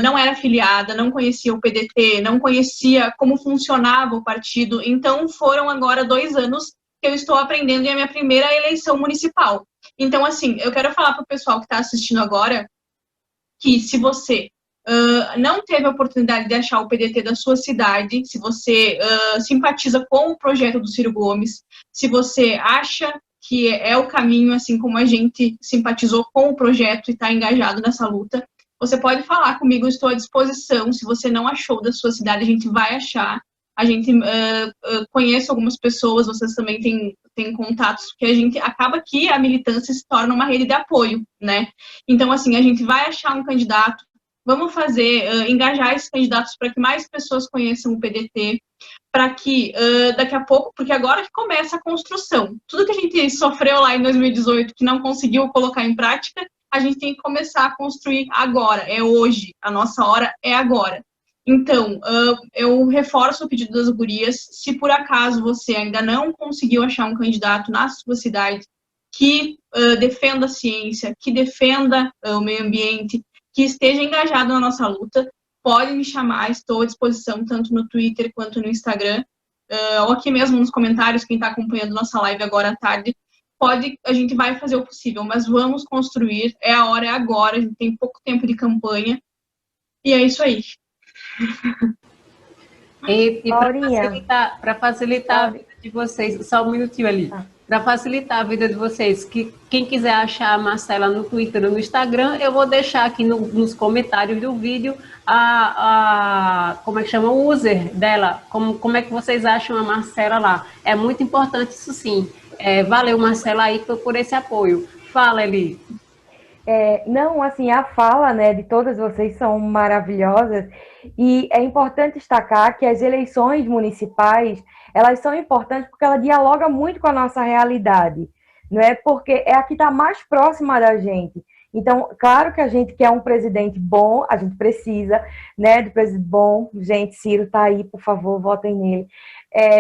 não era filiada, não conhecia o PDT, não conhecia como funcionava o partido, então foram agora 2 anos que eu estou aprendendo e é a minha primeira eleição municipal. Então, assim, eu quero falar para o pessoal que está assistindo agora que se você não teve a oportunidade de achar o PDT da sua cidade, se você simpatiza com o projeto do Ciro Gomes, se você acha que é o caminho, assim como a gente simpatizou com o projeto e está engajado nessa luta, você pode falar comigo, eu estou à disposição. Se você não achou da sua cidade, a gente vai achar. A gente conhece algumas pessoas, vocês também têm contatos, que a gente acaba que a militância se torna uma rede de apoio, né? Então, assim, a gente vai achar um candidato, vamos fazer, engajar esses candidatos para que mais pessoas conheçam o PDT, para que daqui a pouco, porque agora que começa a construção, tudo que a gente sofreu lá em 2018, que não conseguiu colocar em prática, a gente tem que começar a construir agora, é hoje, a nossa hora é agora. Então, eu reforço o pedido das gurias, se por acaso você ainda não conseguiu achar um candidato na sua cidade que defenda a ciência, que defenda o meio ambiente, que esteja engajado na nossa luta, pode me chamar, estou à disposição tanto no Twitter quanto no Instagram, ou aqui mesmo nos comentários, quem está acompanhando nossa live agora à tarde, a gente vai fazer o possível, mas vamos construir, é a hora, é agora, a gente tem pouco tempo de campanha, e é isso aí. E para facilitar a vida de vocês, só um minutinho ali, para facilitar a vida de vocês, que quem quiser achar a Marcela no Twitter ou no Instagram, eu vou deixar aqui nos comentários do vídeo como é que chama, o user dela, como é que vocês acham a Marcela lá. É muito importante isso sim. Valeu, Marcela, aí por esse apoio. Fala, Eli. Não, assim, a fala, né, de todas vocês são maravilhosas e é importante destacar que as eleições municipais, elas são importantes porque ela dialoga muito com a nossa realidade, não é? Porque é a que está mais próxima da gente. Então, claro que a gente quer um presidente bom, a gente precisa, né, de presidente bom. Gente, Ciro está aí, por favor, votem nele.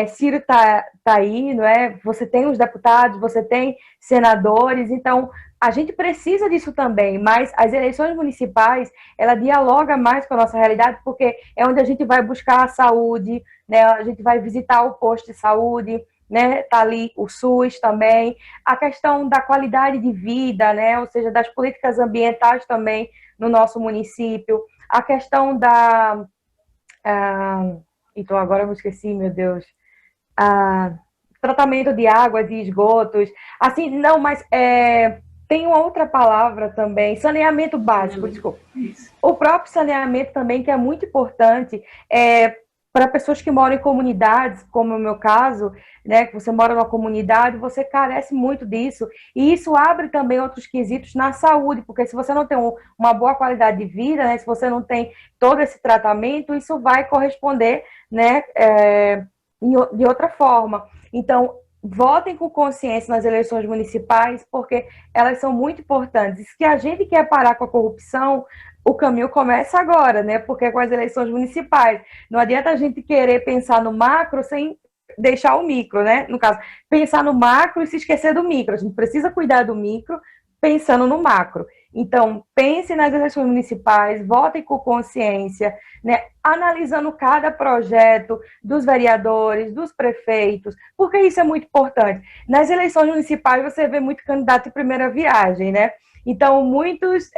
Ciro tá aí, não é? Você tem os deputados, você tem senadores, então a gente precisa disso também, mas as eleições municipais, ela dialoga mais com a nossa realidade, porque é onde a gente vai buscar a saúde, né? A gente vai visitar o posto de saúde, né? Tá ali o SUS também, a questão da qualidade de vida, né? Ou seja, das políticas ambientais também no nosso município, a questão da... então agora eu me esqueci, meu Deus. Tratamento de água, de esgotos, assim, não, mas tem uma outra palavra também, saneamento básico, desculpa. O próprio saneamento também, que é muito importante, para pessoas que moram em comunidades, como é o meu caso, né, que você mora numa comunidade, você carece muito disso, e isso abre também outros quesitos na saúde, porque se você não tem uma boa qualidade de vida, né, se você não tem todo esse tratamento, isso vai corresponder, né, de outra forma. Então, votem com consciência nas eleições municipais, porque elas são muito importantes. Se a gente quer parar com a corrupção, o caminho começa agora, né? Porque é com as eleições municipais. Não adianta a gente querer pensar no macro sem deixar o micro, né? No caso, pensar no macro e se esquecer do micro. A gente precisa cuidar do micro pensando no macro. Então, pense nas eleições municipais, votem com consciência, né? Analisando cada projeto dos vereadores, dos prefeitos, porque isso é muito importante. Nas eleições municipais, você vê muito candidato de primeira viagem, né? Então, muitos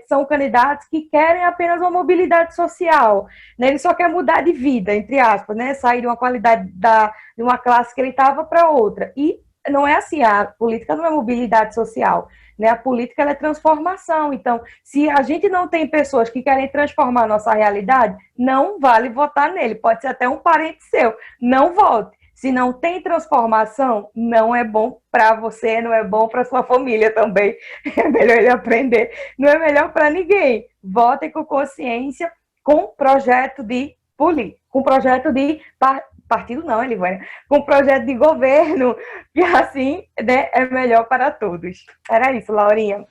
são candidatos que querem apenas uma mobilidade social, né? Ele só quer mudar de vida, entre aspas, né? Sair de uma qualidade de uma classe que ele estava para outra. E não é assim, a política não é mobilidade social, né? A política ela é transformação. Então, se a gente não tem pessoas que querem transformar a nossa realidade, não vale votar nele. Pode ser até um parente seu, não vote. Se não tem transformação, não é bom para você, não é bom para sua família também. É melhor ele aprender. Não é melhor para ninguém. Votem com consciência, com projeto de política, com projeto de partido não, Elivânia, com projeto de governo, que assim, né, é melhor para todos. Era isso, Laurinha.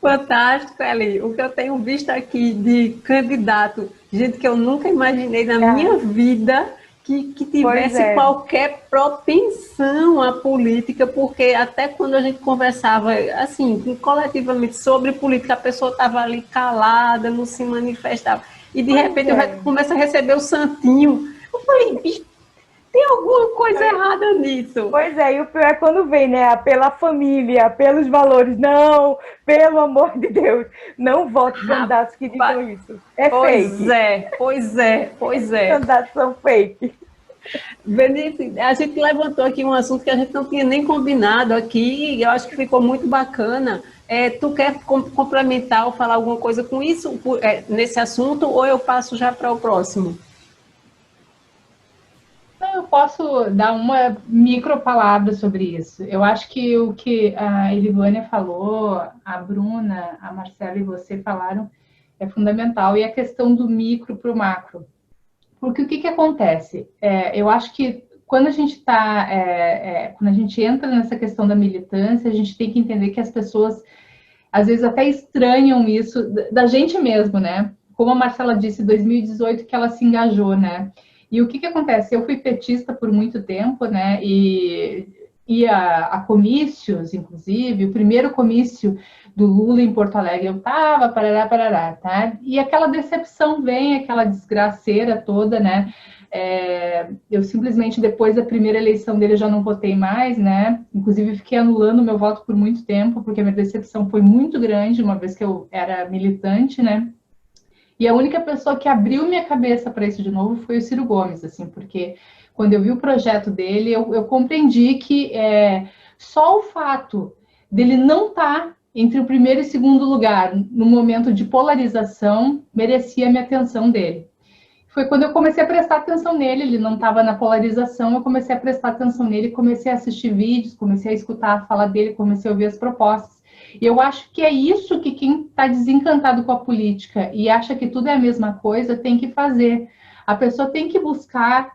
Fantástico, Eli. O que eu tenho visto aqui de candidato, gente que eu nunca imaginei na minha vida que tivesse qualquer propensão à política, porque até quando a gente conversava, assim, coletivamente sobre política, a pessoa estava ali calada, não se manifestava. E de repente eu começo a receber o santinho. Eu falei, bicho, tem alguma coisa errada nisso. Pois é, e o pior é quando vem, né? Pela família, pelos valores. Não, pelo amor de Deus, não vote candidatos que digam isso. É fake. Pois é. Candidatos são fake. Benício, a gente levantou aqui um assunto que a gente não tinha nem combinado aqui, e eu acho que ficou muito bacana. Tu quer complementar ou falar alguma coisa com isso, nesse assunto, ou eu passo já para o próximo? Eu posso dar uma micro palavra sobre isso. Eu acho que o que a Elivânia falou, a Bruna, a Marcela e você falaram é fundamental. E a questão do micro para o macro. Porque o que acontece? Eu acho que quando a gente quando a gente entra nessa questão da militância, a gente tem que entender que as pessoas, às vezes, até estranham isso da gente mesmo, né? Como a Marcela disse, em 2018 que ela se engajou, né? E o que acontece? Eu fui petista por muito tempo, né? E ia a comícios, inclusive, o primeiro comício do Lula em Porto Alegre, eu tava, parará, tá? E aquela decepção vem, aquela desgraceira toda, né? Eu simplesmente, depois da primeira eleição dele, já não votei mais, né? Inclusive, fiquei anulando meu voto por muito tempo, porque a minha decepção foi muito grande, uma vez que eu era militante, né? E a única pessoa que abriu minha cabeça para isso de novo foi o Ciro Gomes, assim, porque quando eu vi o projeto dele, eu compreendi que só o fato dele não estar entre o primeiro e segundo lugar no momento de polarização merecia a minha atenção dele. Foi quando eu comecei a prestar atenção nele, ele não estava na polarização, eu comecei a prestar atenção nele, comecei a assistir vídeos, comecei a escutar a fala dele, comecei a ouvir as propostas. E eu acho que é isso que quem está desencantado com a política e acha que tudo é a mesma coisa tem que fazer. A pessoa tem que buscar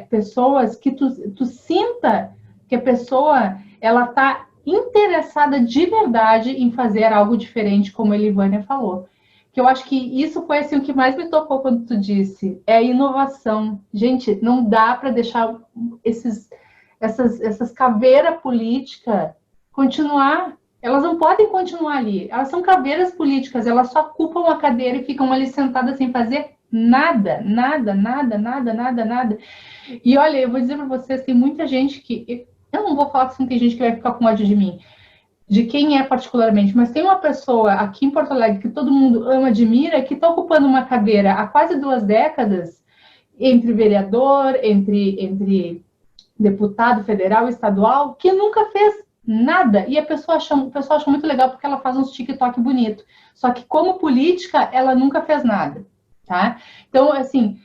pessoas que tu sinta que a pessoa ela está interessada de verdade em fazer algo diferente, como a Elivânia falou. Que eu acho que isso foi assim, o que mais me tocou quando tu disse, é a inovação. Gente, não dá para deixar essas caveiras políticas continuar. Elas não podem continuar ali. Elas são caveiras políticas, elas só ocupam a cadeira e ficam ali sentadas sem fazer nada. E olha, eu vou dizer para vocês, tem muita gente que... Eu não vou falar que tem gente que vai ficar com ódio de mim, de quem é particularmente, mas tem uma pessoa aqui em Porto Alegre que todo mundo ama, admira, que está ocupando uma cadeira há quase 2 décadas, entre vereador, entre deputado federal e estadual, que nunca fez nada. E o pessoal acha muito legal porque ela faz uns TikTok bonito. Só que como política, ela nunca fez nada, tá? Então, assim,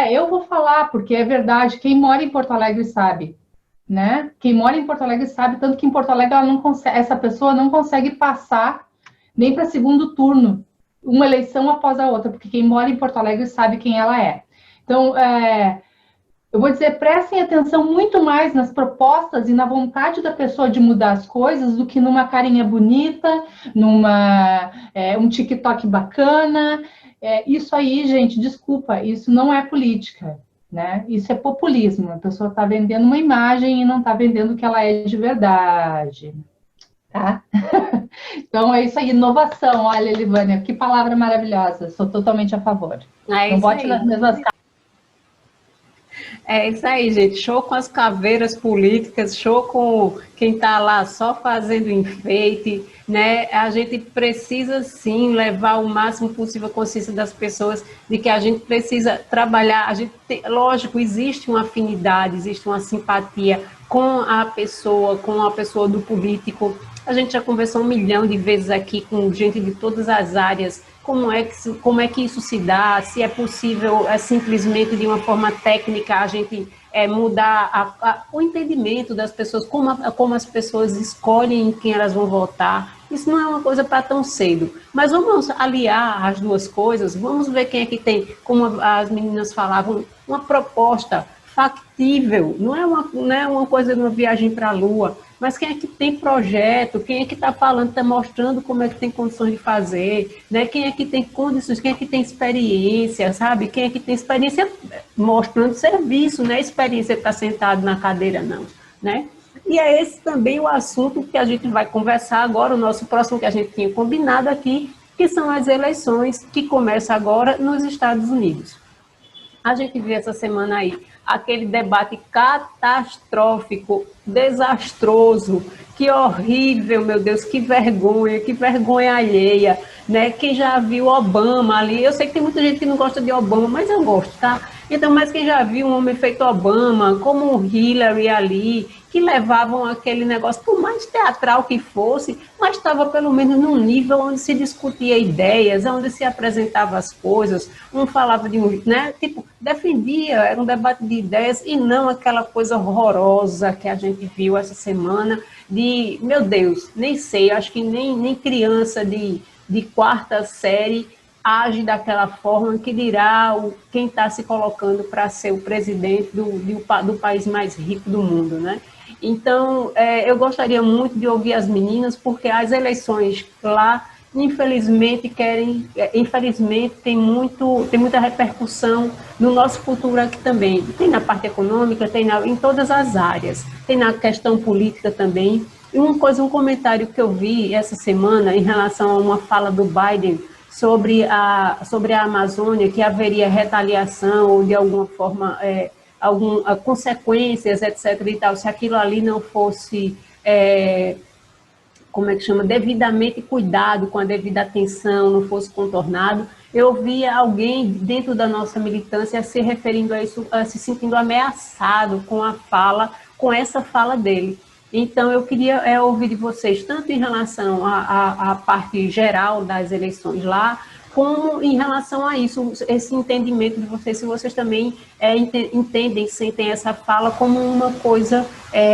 eu vou falar, porque é verdade, quem mora em Porto Alegre sabe, né? Quem mora em Porto Alegre sabe, tanto que em Porto Alegre essa pessoa não consegue passar nem para segundo turno, uma eleição após a outra, porque quem mora em Porto Alegre sabe quem ela é. Então, eu vou dizer, prestem atenção muito mais nas propostas e na vontade da pessoa de mudar as coisas do que numa carinha bonita, um TikTok bacana. Isso aí, gente, desculpa, isso não é política, né? Isso é populismo. A pessoa está vendendo uma imagem e não está vendendo o que ela é de verdade, tá? Então é isso aí, inovação. Olha, Elivânia, que palavra maravilhosa. Sou totalmente a favor. Não bote nas mesmas caras. É isso aí, gente. Show com as caveiras políticas, show com quem está lá só fazendo enfeite, né? A gente precisa, sim, levar o máximo possível a consciência das pessoas de que a gente precisa trabalhar. Lógico, existe uma afinidade, existe uma simpatia com a pessoa do político. A gente já conversou 1 milhão de vezes aqui com gente de todas as áreas. Como é que isso se dá? Se é possível simplesmente de uma forma técnica a gente mudar o entendimento das pessoas, como as pessoas escolhem em quem elas vão votar. Isso não é uma coisa para tão cedo. Mas vamos aliar as duas coisas, vamos ver quem é que tem, como as meninas falavam, uma proposta factível, não é uma coisa de uma viagem para a Lua, mas quem é que tem projeto, quem é que está falando, está mostrando como é que tem condições de fazer, né? Quem é que tem condições, quem é que tem experiência, sabe? Quem é que tem experiência mostrando serviço, não é experiência de estar sentado na cadeira, não, né? E é esse também o assunto que a gente vai conversar agora, o nosso próximo que a gente tinha combinado aqui, que são as eleições que começam agora nos Estados Unidos. A gente viu essa semana aí aquele debate catastrófico, desastroso, que horrível, meu Deus, que vergonha alheia, né? Quem já viu Obama ali, eu sei que tem muita gente que não gosta de Obama, mas eu gosto, tá? Então, mas quem já viu um homem feito Obama, como o Hillary ali, que levavam aquele negócio, por mais teatral que fosse, mas estava pelo menos num nível onde se discutia ideias, onde se apresentava as coisas, um falava de um, né, tipo, defendia, era um debate de ideias e não aquela coisa horrorosa que a gente viu essa semana de, meu Deus, nem sei, acho que nem criança de quarta série age daquela forma, que dirá quem está se colocando para ser o presidente do país mais rico do mundo, né? Então, eu gostaria muito de ouvir as meninas, porque as eleições lá, infelizmente, tem muita repercussão no nosso futuro aqui também. Tem na parte econômica, em todas as áreas, tem na questão política também. E um comentário que eu vi essa semana em relação a uma fala do Biden sobre a Amazônia, que haveria retaliação ou de alguma forma consequências, etc. e tal, se aquilo ali não fosse, como é que chama, devidamente cuidado, com a devida atenção, não fosse contornado. Eu via alguém dentro da nossa militância se referindo a isso, se sentindo ameaçado com essa fala dele. Então, eu queria ouvir de vocês, tanto em relação à parte geral das eleições lá, como em relação a isso, esse entendimento de vocês, se vocês também entendem, sentem essa fala como uma coisa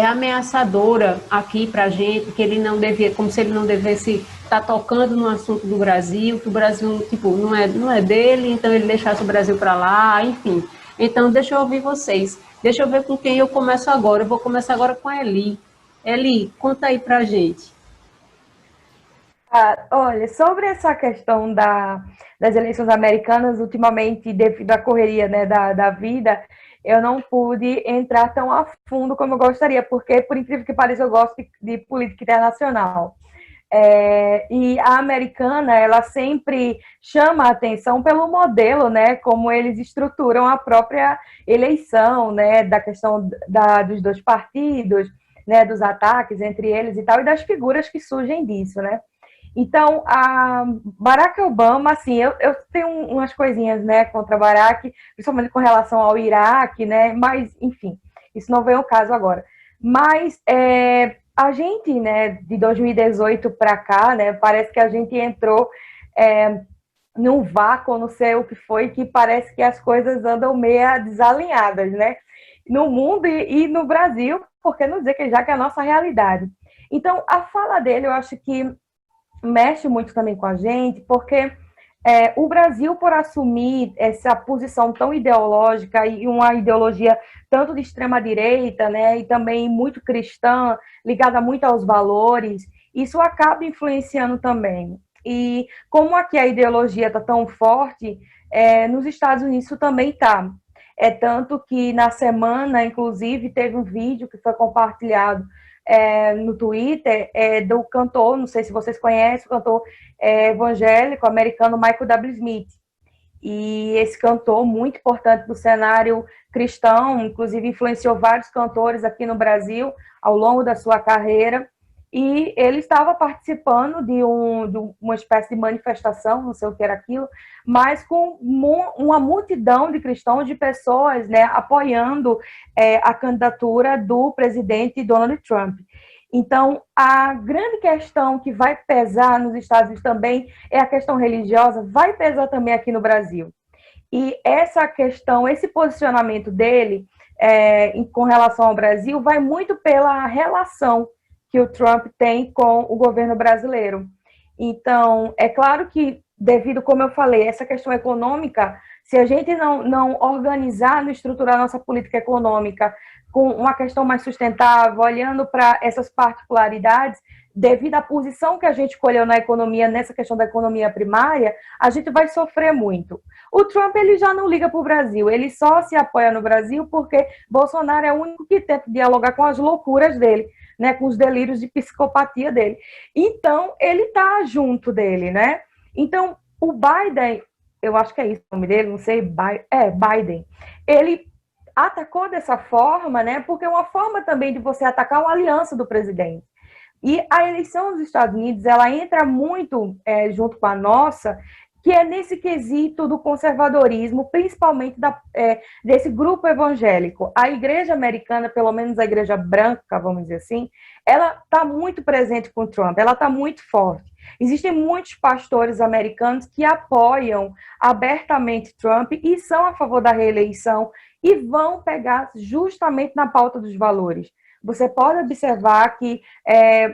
ameaçadora aqui para a gente, que ele não devia, como se ele não devesse estar tocando no assunto do Brasil, que o Brasil, tipo, não é dele, então ele deixasse o Brasil para lá, enfim. Então, deixa eu ouvir vocês. Deixa eu ver com quem eu começo agora. Eu vou começar agora com a Eli. Eli, conta aí pra gente. Olha, sobre essa questão das eleições americanas, ultimamente, devido à correria, né, da vida, eu não pude entrar tão a fundo como eu gostaria, porque, por incrível que pareça, eu gosto de política internacional. E a americana, ela sempre chama a atenção pelo modelo, né, como eles estruturam a própria eleição, né, da questão dos dois partidos, né, dos ataques entre eles e tal, e das figuras que surgem disso, né. Então, a Barack Obama, assim, eu tenho umas coisinhas, né, contra Barack, principalmente com relação ao Iraque, né, mas, enfim, isso não vem ao caso agora. Mas a gente, né, de 2018 para cá, né, parece que a gente entrou num vácuo, não sei o que foi, que parece que as coisas andam meio desalinhadas, né, no mundo e no Brasil, por que não dizer que já que é a nossa realidade. Então, a fala dele, eu acho que mexe muito também com a gente, porque o Brasil, por assumir essa posição tão ideológica e uma ideologia tanto de extrema-direita, né, e também muito cristã, ligada muito aos valores, isso acaba influenciando também. E como aqui a ideologia está tão forte, nos Estados Unidos isso também está. Tanto que na semana, inclusive, teve um vídeo que foi compartilhado no Twitter, do cantor, não sei se vocês conhecem, o cantor evangélico americano Michael W. Smith. E esse cantor, muito importante do cenário cristão, inclusive influenciou vários cantores aqui no Brasil ao longo da sua carreira. E ele estava participando de uma espécie de manifestação, não sei o que era aquilo, mas com uma multidão de cristãos, de pessoas, né, apoiando a candidatura do presidente Donald Trump. Então, a grande questão que vai pesar nos Estados Unidos também é a questão religiosa, vai pesar também aqui no Brasil. E essa questão, esse posicionamento dele com relação ao Brasil vai muito pela relação que o Trump tem com o governo brasileiro. Então, é claro que, devido, como eu falei, essa questão econômica, Se a gente não organizar, não estruturar nossa política econômica com uma questão mais sustentável, olhando para essas particularidades, devido à posição que a gente escolheu na economia, nessa questão da economia primária, a gente vai sofrer muito. O Trump, ele já não liga para o Brasil, ele só se apoia no Brasil porque Bolsonaro é o único que tenta dialogar com as loucuras dele, né, com os delírios de psicopatia dele. Então, ele está junto dele, né? Então, o Biden, eu acho que é isso o nome dele, não sei, Biden, ele atacou dessa forma, né, porque é uma forma também de você atacar uma aliança do presidente. E a eleição dos Estados Unidos, ela entra muito junto com a nossa, que é nesse quesito do conservadorismo, principalmente desse grupo evangélico. A igreja americana, pelo menos a igreja branca, vamos dizer assim, ela está muito presente com o Trump, ela está muito forte. Existem muitos pastores americanos que apoiam abertamente Trump e são a favor da reeleição e vão pegar justamente na pauta dos valores. Você pode observar que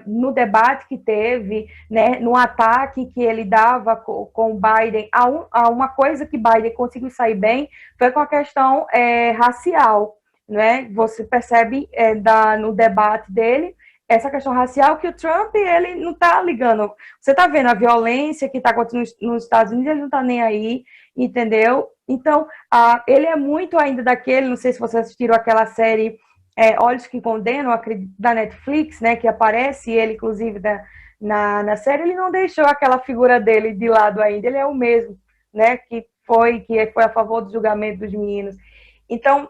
no debate que teve, né, no ataque que ele dava com o Biden, uma coisa que Biden conseguiu sair bem foi com a questão racial. Né? Você percebe no debate dele essa questão racial que o Trump ele não está ligando. Você está vendo a violência que está acontecendo nos Estados Unidos, ele não está nem aí, entendeu? Então, ele é muito ainda daquele, não sei se vocês assistiram aquela série Olhos que Condenam, da Netflix, né, que aparece ele, inclusive, na série, ele não deixou aquela figura dele de lado ainda, ele é o mesmo, né, que foi a favor do julgamento dos meninos. Então,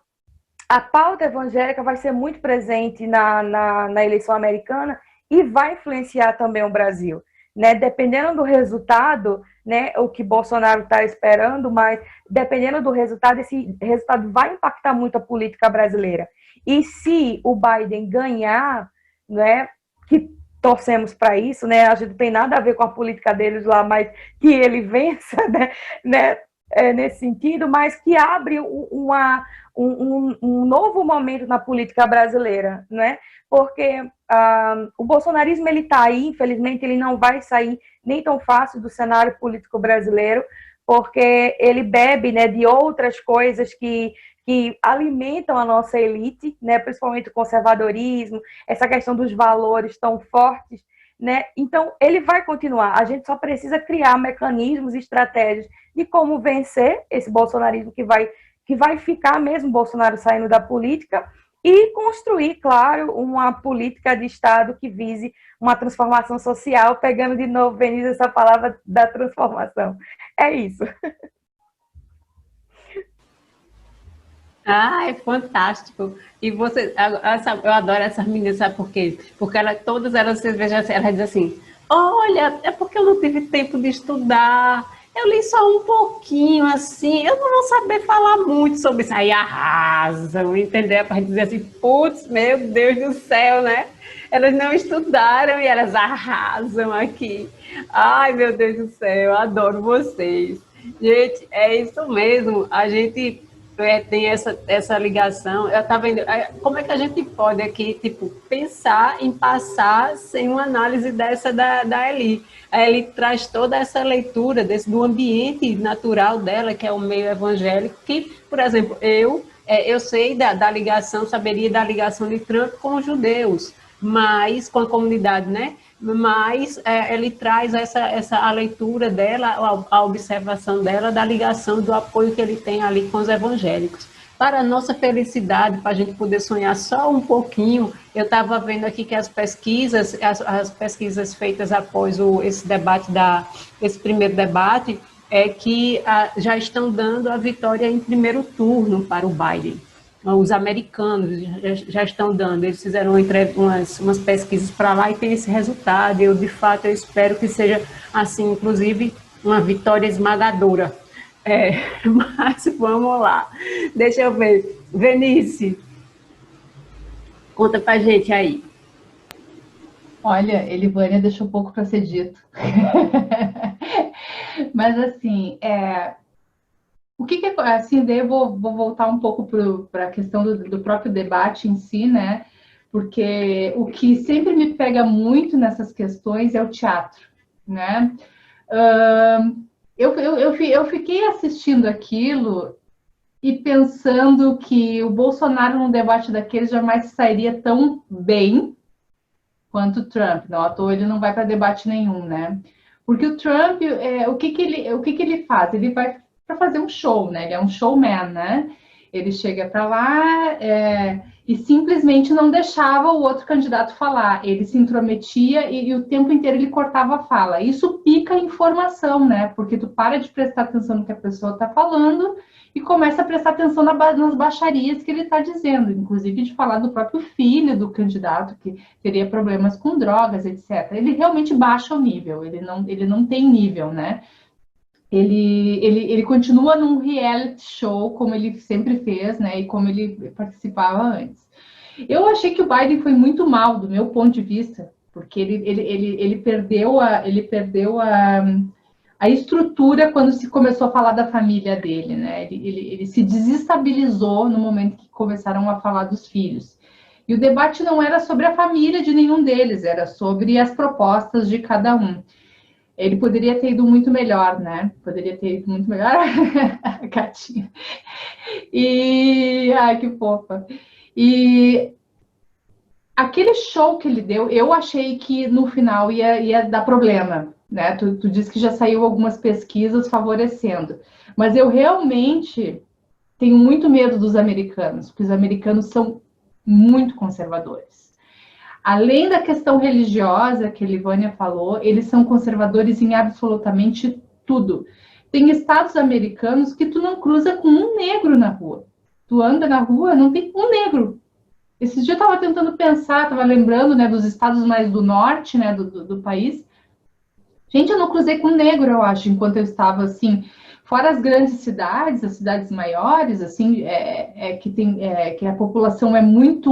a pauta evangélica vai ser muito presente na eleição americana e vai influenciar também o Brasil, né? Dependendo do resultado, né, o que Bolsonaro está esperando, mas dependendo do resultado, esse resultado vai impactar muito a política brasileira. E se o Biden ganhar, né, que torcemos para isso, né, a gente não tem nada a ver com a política deles lá, mas que ele vença, né, nesse sentido, mas que abre um novo momento na política brasileira, né? Porque o bolsonarismo ele está aí, infelizmente ele não vai sair nem tão fácil do cenário político brasileiro, porque ele bebe, né, de outras coisas que alimentam a nossa elite, né, principalmente o conservadorismo, essa questão dos valores tão fortes, né? Então, ele vai continuar. A gente só precisa criar mecanismos e estratégias de como vencer esse bolsonarismo que vai ficar mesmo Bolsonaro saindo da política e construir, claro, uma política de Estado que vise uma transformação social, pegando de novo, Denise, essa palavra da transformação. É isso. Ah, é fantástico. E você, eu adoro essas meninas, sabe por quê? Porque todas elas, você veja, elas dizem assim, olha, é porque eu não tive tempo de estudar, eu li só um pouquinho, assim, eu não vou saber falar muito sobre isso. Aí arrasam, entendeu? Para dizer assim, putz, meu Deus do céu, né? Elas não estudaram e elas arrasam aqui. Ai, meu Deus do céu, eu adoro vocês. Gente, é isso mesmo, a gente tem essa ligação. Eu estava vendo, como é que a gente pode aqui, tipo, pensar em passar sem uma análise dessa da Eli. A Eli traz toda essa leitura do ambiente natural dela, que é o meio evangélico, que, por exemplo, eu sei da ligação, saberia da ligação de Trump com os judeus, mas com a comunidade, né? Mas ele traz a leitura dela, a observação dela, da ligação, do apoio que ele tem ali com os evangélicos. Para a nossa felicidade, para a gente poder sonhar só um pouquinho, eu estava vendo aqui que as pesquisas feitas após esse primeiro debate, que já estão dando a vitória em primeiro turno para o Biden. Os americanos já estão dando, eles fizeram umas pesquisas para lá e tem esse resultado. Eu, de fato, eu espero que seja, assim, inclusive, uma vitória esmagadora. Mas vamos lá. Deixa eu ver. Venice, conta pra gente aí. Olha, Elivânia deixou pouco para ser dito. Mas, assim, o que assim, daí eu vou voltar um pouco para a questão do próprio debate em si, né? Porque o que sempre me pega muito nessas questões é o teatro, né? eu fiquei assistindo aquilo e pensando que o Bolsonaro num debate daqueles jamais sairia tão bem quanto o Trump. Não, à toa ele não vai para debate nenhum, né? Porque o Trump, o que que ele faz? Ele vai para fazer um show, né? Ele é um showman, né? Ele chega para lá e simplesmente não deixava o outro candidato falar. Ele se intrometia e o tempo inteiro ele cortava a fala. Isso pica a informação, né? Porque tu para de prestar atenção no que a pessoa está falando e começa a prestar atenção nas baixarias que ele está dizendo, inclusive de falar do próprio filho do candidato, que teria problemas com drogas, etc. Ele realmente baixa o nível, ele não tem nível, né? Ele continua num reality show, como ele sempre fez, né? E como ele participava antes. Eu achei que o Biden foi muito mal, do meu ponto de vista, porque ele perdeu a estrutura quando se começou a falar da família dele, né? Ele se desestabilizou no momento que começaram a falar dos filhos. E o debate não era sobre a família de nenhum deles, era sobre as propostas de cada um. Ele poderia ter ido muito melhor, né? Poderia ter ido muito melhor. Gatinha. Ai, que fofa. E aquele show que ele deu, eu achei que no final ia dar problema, né? Tu disse que já saiu algumas pesquisas favorecendo, mas eu realmente tenho muito medo dos americanos, porque os americanos são muito conservadores. Além da questão religiosa que a Livânia falou, eles são conservadores em absolutamente tudo. Tem estados americanos que tu não cruza com um negro na rua. Tu anda na rua, não tem um negro. Esses dias eu estava tentando pensar, estava lembrando, né, dos estados mais do norte, né, do país. Gente, eu não cruzei com um negro, eu acho, enquanto eu estava, assim, fora as grandes cidades, as cidades maiores, assim, que a população é muito,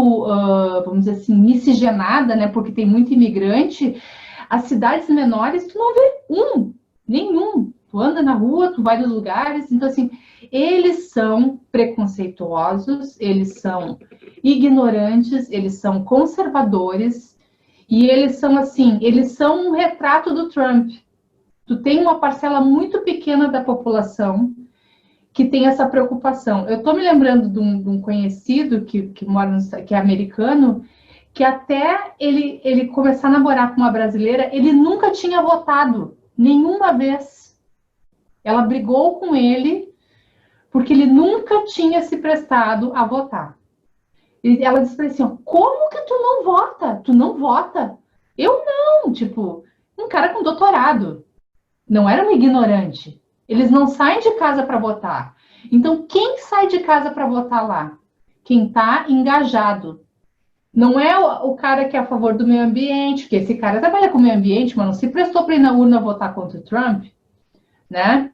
vamos dizer assim, miscigenada, né, porque tem muito imigrante. As cidades menores, tu não vê nenhum. Tu anda na rua, tu vai nos lugares, então, assim, eles são preconceituosos, eles são ignorantes, eles são conservadores, e eles são assim, eles são um retrato do Trump. Tu tem uma parcela muito pequena da população que tem essa preocupação. Eu estou me lembrando de um conhecido que mora que é americano, que até ele começar a namorar com uma brasileira, ele nunca tinha votado, nenhuma vez. Ela brigou com ele porque ele nunca tinha se prestado a votar. E ela disse para ele assim, como que tu não vota? Tu não vota? Eu não, tipo, um cara com doutorado. Não era um ignorante. Eles não saem de casa para votar. Então, quem sai de casa para votar lá? Quem está engajado. Não é o cara que é a favor do meio ambiente, porque esse cara trabalha com o meio ambiente, mas não se prestou para ir na urna votar contra o Trump, né?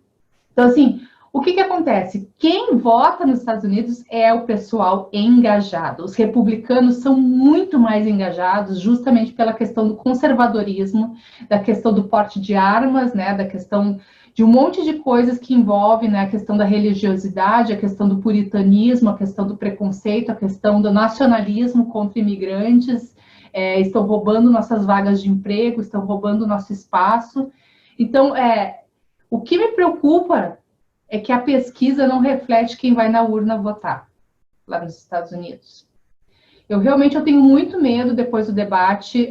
Então, assim, o que acontece? Quem vota nos Estados Unidos é o pessoal engajado. Os republicanos são muito mais engajados justamente pela questão do conservadorismo, da questão do porte de armas, né, da questão de um monte de coisas que envolvem, né, a questão da religiosidade, a questão do puritanismo, a questão do preconceito, a questão do nacionalismo contra imigrantes, estão roubando nossas vagas de emprego, estão roubando nosso espaço. Então, o que me preocupa é que a pesquisa não reflete quem vai na urna votar, lá nos Estados Unidos. Eu tenho muito medo depois do debate,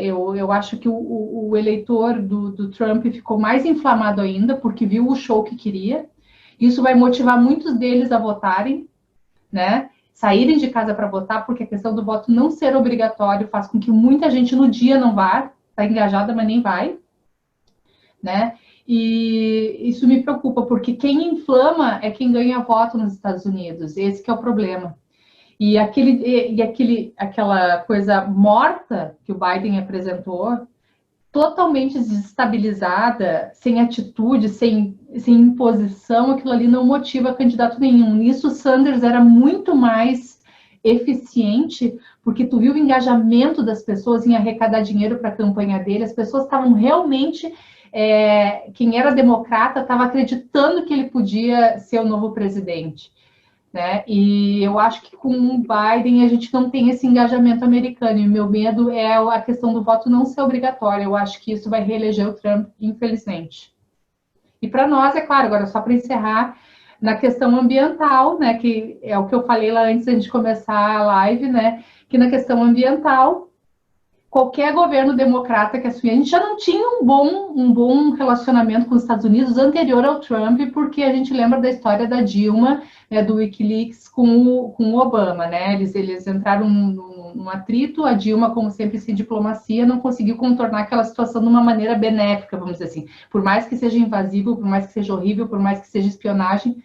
eu acho que o eleitor do Trump ficou mais inflamado ainda, porque viu o show que queria. Isso vai motivar muitos deles a votarem, né? Saírem de casa para votar, porque a questão do voto não ser obrigatório faz com que muita gente no dia não vá, está engajada, mas nem vai, né? E isso me preocupa, porque quem inflama é quem ganha voto nos Estados Unidos. Esse que é o problema. E aquela coisa morta que o Biden apresentou, totalmente desestabilizada, sem atitude, sem imposição, aquilo ali não motiva candidato nenhum. Nisso o Sanders era muito mais eficiente, porque tu viu o engajamento das pessoas em arrecadar dinheiro para a campanha dele, as pessoas estavam realmente... quem era democrata estava acreditando que ele podia ser o novo presidente, né? E eu acho que com o Biden a gente não tem esse engajamento americano, e o meu medo é a questão do voto não ser obrigatório. Eu acho que isso vai reeleger o Trump, infelizmente. E para nós, é claro, agora só para encerrar, na questão ambiental, né, que é o que eu falei lá antes de começar a live, né, que na questão ambiental, qualquer governo democrata que assumia, a gente já não tinha um bom relacionamento com os Estados Unidos anterior ao Trump, porque a gente lembra da história da Dilma, né, do Wikileaks com o Obama, né? Eles entraram num atrito, a Dilma, como sempre, sem diplomacia, não conseguiu contornar aquela situação de uma maneira benéfica, vamos dizer assim. Por mais que seja invasivo, por mais que seja horrível, por mais que seja espionagem,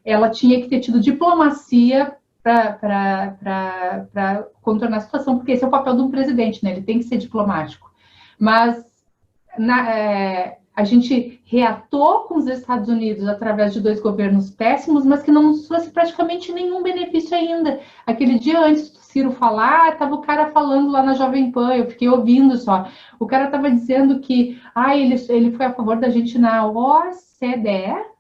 ela tinha que ter tido diplomacia para contornar a situação, porque esse é o papel de um presidente, né? Ele tem que ser diplomático. Mas a gente reatou com os Estados Unidos através de 2 governos péssimos, mas que não nos trouxe praticamente nenhum benefício ainda. Aquele dia antes do Ciro falar, estava o cara falando lá na Jovem Pan, eu fiquei ouvindo só. O cara estava dizendo que ele foi a favor da gente na OCDE,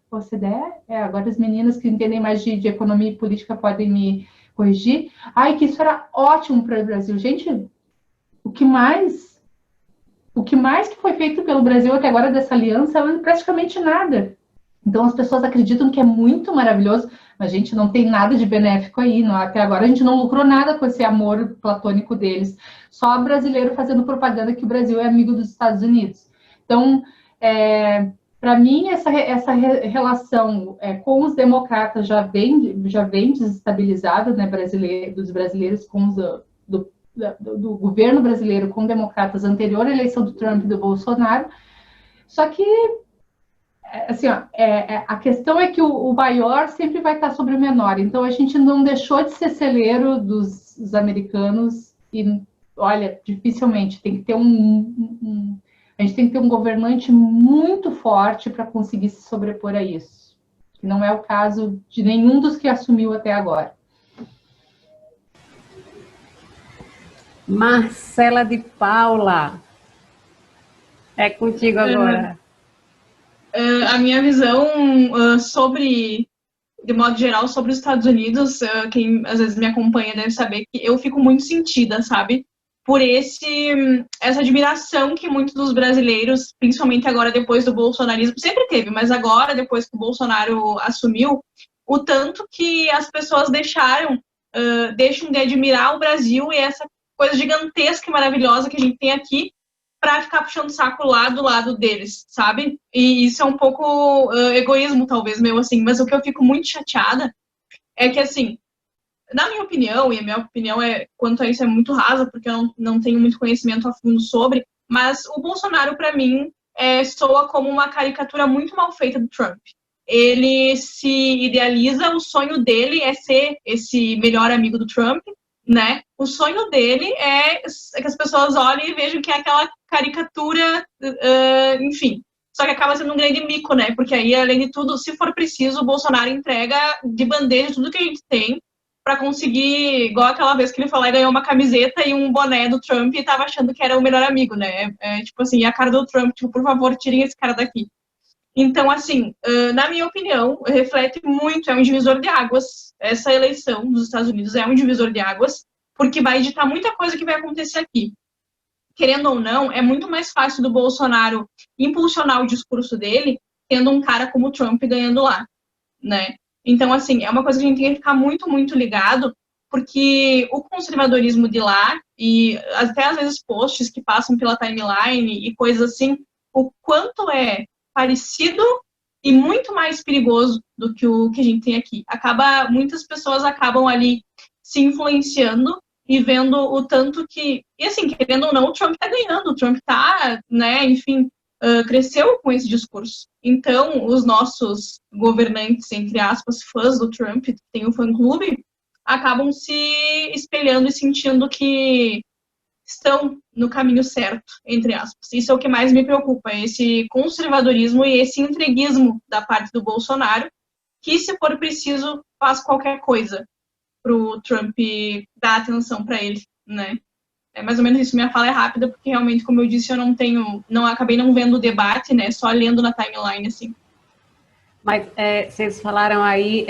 agora as meninas que entendem mais de economia e política podem me corrigir. Que isso era ótimo para o Brasil. Gente, o que mais que foi feito pelo Brasil até agora dessa aliança é praticamente nada. Então as pessoas acreditam que é muito maravilhoso, mas a gente não tem nada de benéfico aí. Até agora a gente não lucrou nada com esse amor platônico deles. Só brasileiro fazendo propaganda que o Brasil é amigo dos Estados Unidos. Então, para mim, essa relação com os democratas já vem desestabilizada, né, dos brasileiros com os do governo brasileiro com democratas anterior à eleição do Trump e do Bolsonaro. Só que, assim, a questão é que o maior sempre vai estar sobre o menor. Então, a gente não deixou de ser celeiro dos americanos e, olha, dificilmente tem que ter a gente tem que ter um governante muito forte para conseguir se sobrepor a isso. Que não é o caso de nenhum dos que assumiu até agora. Marcela de Paula, é contigo agora. A minha visão sobre, de modo geral, sobre os Estados Unidos, quem às vezes me acompanha deve saber que eu fico muito sentida, sabe? Por essa admiração que muitos dos brasileiros, principalmente agora depois do bolsonarismo, sempre teve, mas agora, depois que o Bolsonaro assumiu, o tanto que as pessoas deixam de admirar o Brasil e essa coisa gigantesca e maravilhosa que a gente tem aqui para ficar puxando o saco lá do lado deles, sabe? E isso é um pouco egoísmo, talvez, meu, assim, mas o que eu fico muito chateada é que, assim, na minha opinião, e a minha opinião quanto a isso é muito rasa, porque eu não tenho muito conhecimento a fundo sobre, mas o Bolsonaro, para mim, soa como uma caricatura muito mal feita do Trump. Ele se idealiza, o sonho dele é ser esse melhor amigo do Trump, né? O sonho dele é que as pessoas olhem e vejam que é aquela caricatura, enfim. Só que acaba sendo um grande mico, né? Porque aí, além de tudo, se for preciso, o Bolsonaro entrega de bandeja tudo que a gente tem para conseguir, igual aquela vez que ele foi lá e ganhou uma camiseta e um boné do Trump e tava achando que era o melhor amigo, né? Tipo assim, a cara do Trump, tipo, por favor, tirem esse cara daqui. Então, assim, na minha opinião, reflete muito, é um divisor de águas. Essa eleição dos Estados Unidos é um divisor de águas, porque vai ditar muita coisa que vai acontecer aqui. Querendo ou não, é muito mais fácil do Bolsonaro impulsionar o discurso dele, tendo um cara como o Trump ganhando lá, né? Então, assim, é uma coisa que a gente tem que ficar muito, muito ligado, porque o conservadorismo de lá, e até às vezes posts que passam pela timeline e coisas assim, o quanto é parecido e muito mais perigoso do que o que a gente tem aqui. Muitas pessoas acabam ali se influenciando e vendo o tanto que... E assim, querendo ou não, o Trump tá ganhando, o Trump tá, né, enfim, cresceu com esse discurso. Então, os nossos governantes, entre aspas, fãs do Trump, que tem o fã-clube, acabam se espelhando e sentindo que estão no caminho certo, entre aspas. Isso é o que mais me preocupa, esse conservadorismo e esse entreguismo da parte do Bolsonaro, que, se for preciso, faz qualquer coisa para o Trump dar atenção para ele, né? É mais ou menos isso. Minha fala é rápida, porque realmente, como eu disse, eu acabei não vendo o debate, né? Só lendo na timeline, assim. Mas vocês falaram aí,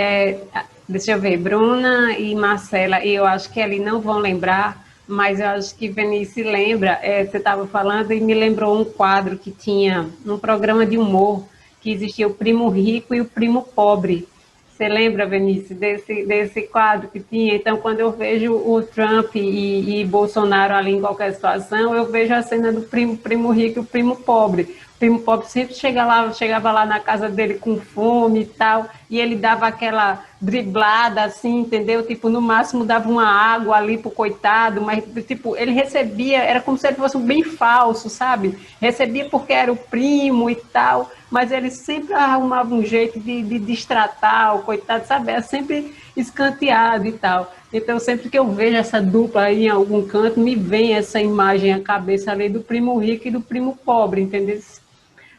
deixa eu ver, Bruna e Marcela, e eu acho que ali não vão lembrar, mas eu acho que Venice lembra, você estava falando e me lembrou um quadro que tinha num programa de humor, que existia o primo rico e o primo pobre. Você lembra, Vinícius, desse quadro que tinha? Então, quando eu vejo o Trump e Bolsonaro ali em qualquer situação, eu vejo a cena do primo rico e o primo pobre. O primo pobre sempre chegava lá na casa dele com fome e tal, e ele dava aquela driblada assim, entendeu? Tipo, no máximo dava uma água ali pro coitado, mas tipo, ele recebia, era como se ele fosse bem falso, sabe? Recebia porque era o primo e tal, mas ele sempre arrumava um jeito de destratar o coitado, sabe? Era sempre escanteado e tal. Então, sempre que eu vejo essa dupla aí em algum canto, me vem essa imagem à cabeça ali do primo rico e do primo pobre, entendeu?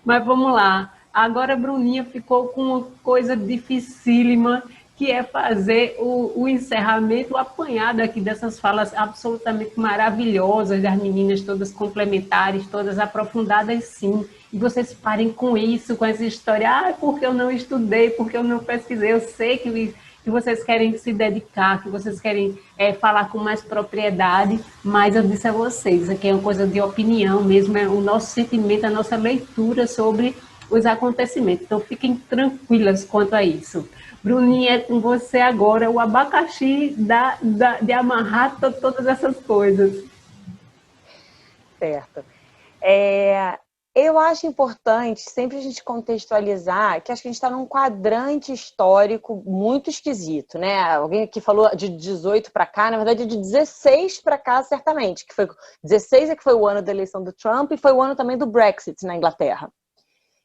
Mas vamos lá. Agora a Bruninha ficou com uma coisa dificílima, que é fazer o encerramento, o apanhado aqui dessas falas absolutamente maravilhosas das meninas, todas complementares, todas aprofundadas, sim. E vocês parem com isso, com essa história, porque eu não estudei, porque eu não pesquisei. Eu sei que vocês querem se dedicar, que vocês querem falar com mais propriedade, mas eu disse a vocês, aqui é uma coisa de opinião mesmo, é o nosso sentimento, a nossa leitura sobre os acontecimentos. Então, fiquem tranquilas quanto a isso. Bruninha, é com você agora, o abacaxi de amarrar todas essas coisas. Certo. Eu acho importante sempre a gente contextualizar que acho que a gente está num quadrante histórico muito esquisito, né? Alguém aqui falou de 18 para cá, na verdade de 16 para cá, certamente, que foi 16 é que foi o ano da eleição do Trump e foi o ano também do Brexit na Inglaterra.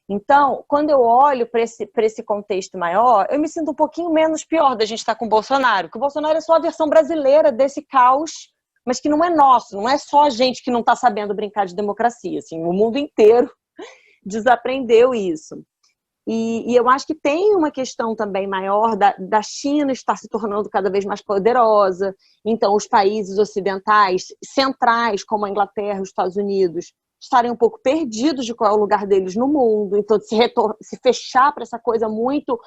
Então, quando eu olho para esse contexto maior, eu me sinto um pouquinho menos pior da gente estar com o Bolsonaro, porque o Bolsonaro é só a versão brasileira desse caos, mas que não é nosso, não é só a gente que não está sabendo brincar de democracia, assim, o mundo inteiro desaprendeu isso. E eu acho que tem uma questão também maior da China estar se tornando cada vez mais poderosa, então os países ocidentais, centrais, como a Inglaterra e os Estados Unidos, estarem um pouco perdidos de qual é o lugar deles no mundo, então se fechar para essa coisa muito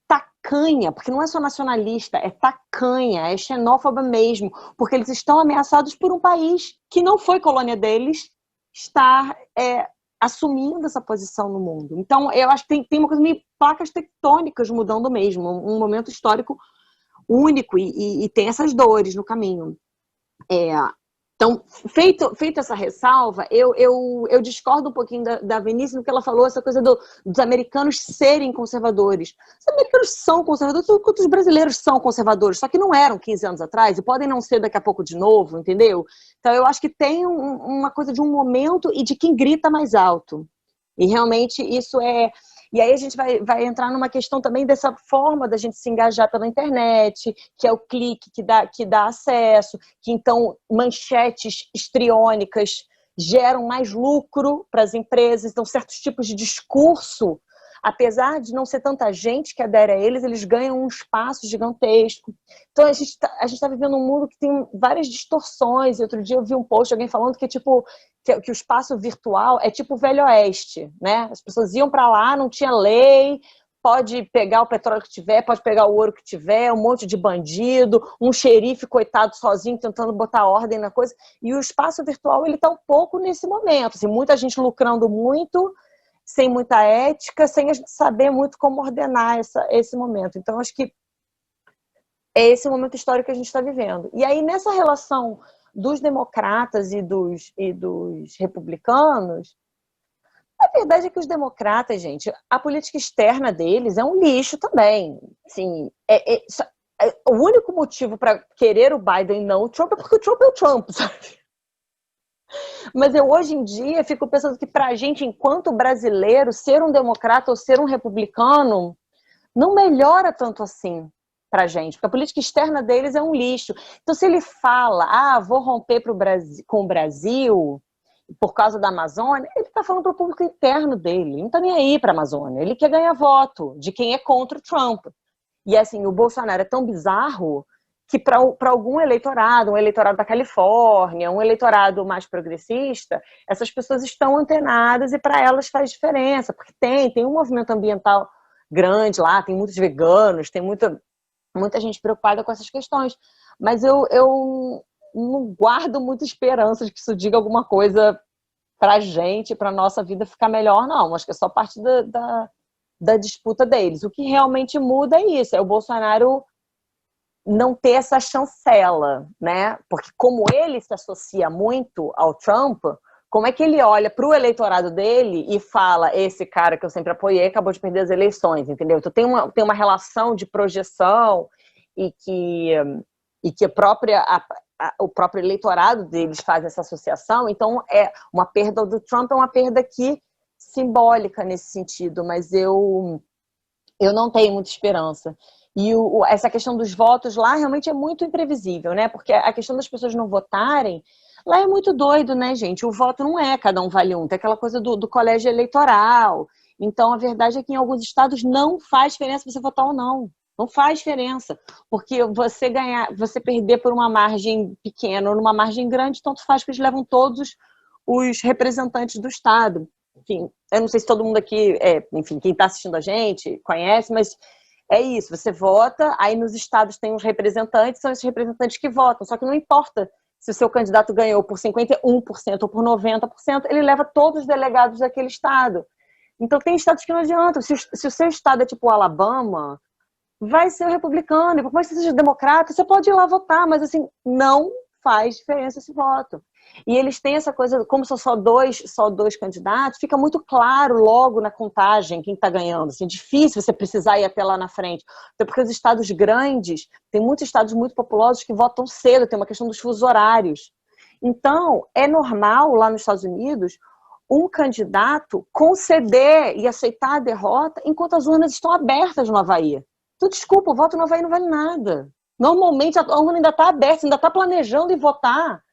tacanha, porque não é só nacionalista, é tacanha, é xenófoba mesmo, porque eles estão ameaçados por um país que não foi colônia deles estar assumindo essa posição no mundo. Então, eu acho que tem uma coisa meio placas tectônicas mudando mesmo, um momento histórico único e tem essas dores no caminho. Então, feito essa ressalva, eu discordo um pouquinho da Vinícius no que ela falou, essa coisa dos americanos serem conservadores. Os americanos são conservadores, enquanto os brasileiros são conservadores, só que não eram 15 anos atrás e podem não ser daqui a pouco de novo, entendeu? Então, eu acho que tem uma coisa de um momento e de quem grita mais alto. E realmente isso é... E aí a gente vai entrar numa questão também dessa forma da gente se engajar pela internet, que é o clique que dá acesso, que então manchetes histriônicas geram mais lucro para as empresas, então certos tipos de discurso, apesar de não ser tanta gente que adere a eles ganham um espaço gigantesco. Então a gente tá vivendo um mundo que tem várias distorções. Outro dia eu vi um post de alguém falando que que o espaço virtual é tipo o Velho Oeste, né? As pessoas iam para lá, não tinha lei, pode pegar o petróleo que tiver, pode pegar o ouro que tiver, um monte de bandido, um xerife coitado sozinho tentando botar ordem na coisa. E o espaço virtual ele tá um pouco nesse momento, assim, muita gente lucrando muito, sem muita ética, sem a gente saber muito como ordenar esse momento. Então, acho que é esse momento histórico que a gente está vivendo. E aí, nessa relação dos democratas e dos republicanos, a verdade é que os democratas, gente, a política externa deles é um lixo também. Assim, o único motivo para querer o Biden e não o Trump é porque o Trump é o Trump, sabe? Mas eu hoje em dia fico pensando que pra gente, enquanto brasileiro, ser um democrata ou ser um republicano não melhora tanto assim pra gente, porque a política externa deles é um lixo. Então, se ele fala, vou romper com o Brasil por causa da Amazônia, ele tá falando pro público interno dele, ele não tá nem aí pra Amazônia, ele quer ganhar voto de quem é contra o Trump. E assim, o Bolsonaro é tão bizarro que para algum eleitorado, um eleitorado da Califórnia, um eleitorado mais progressista, essas pessoas estão antenadas e para elas faz diferença, porque tem um movimento ambiental grande lá, tem muitos veganos, tem muita gente preocupada com essas questões, mas eu não guardo muita esperança de que isso diga alguma coisa pra gente, pra nossa vida ficar melhor, não. Acho que é só parte da disputa deles. O que realmente muda é isso, é o Bolsonaro não ter essa chancela, né? Porque como ele se associa muito ao Trump, como é que ele olha para o eleitorado dele e fala, esse cara que eu sempre apoiei acabou de perder as eleições, entendeu? Então tem uma relação de projeção e que o próprio eleitorado deles faz essa associação, então é uma perda do Trump, é uma perda que simbólica nesse sentido, mas eu não tenho muita esperança. E essa questão dos votos lá realmente é muito imprevisível, né? Porque a questão das pessoas não votarem, lá é muito doido, né, gente? O voto não é cada um vale um, tem aquela coisa do colégio eleitoral. Então, a verdade é que em alguns estados não faz diferença você votar ou não. Não faz diferença. Porque você perder por uma margem pequena ou numa margem grande, tanto faz que eles levam todos os representantes do estado. Enfim, eu não sei se todo mundo aqui, enfim, quem está assistindo a gente conhece, mas é isso, você vota, aí nos estados tem os representantes, são esses representantes que votam, só que não importa se o seu candidato ganhou por 51% ou por 90%, ele leva todos os delegados daquele estado. Então tem estados que não adiantam, se o seu estado é tipo o Alabama, vai ser o republicano, e por mais que você seja democrata, você pode ir lá votar, mas assim, não faz diferença esse voto. E eles têm essa coisa, como são só dois candidatos, fica muito claro logo na contagem quem está ganhando. Assim, difícil você precisar ir até lá na frente. Até porque os estados grandes, tem muitos estados muito populosos que votam cedo, tem uma questão dos fusos horários. Então, é normal lá nos Estados Unidos um candidato conceder e aceitar a derrota enquanto as urnas estão abertas no Havaí. Então, desculpa, o voto no Havaí não vale nada. Normalmente a urna ainda está aberta, ainda está planejando em votar.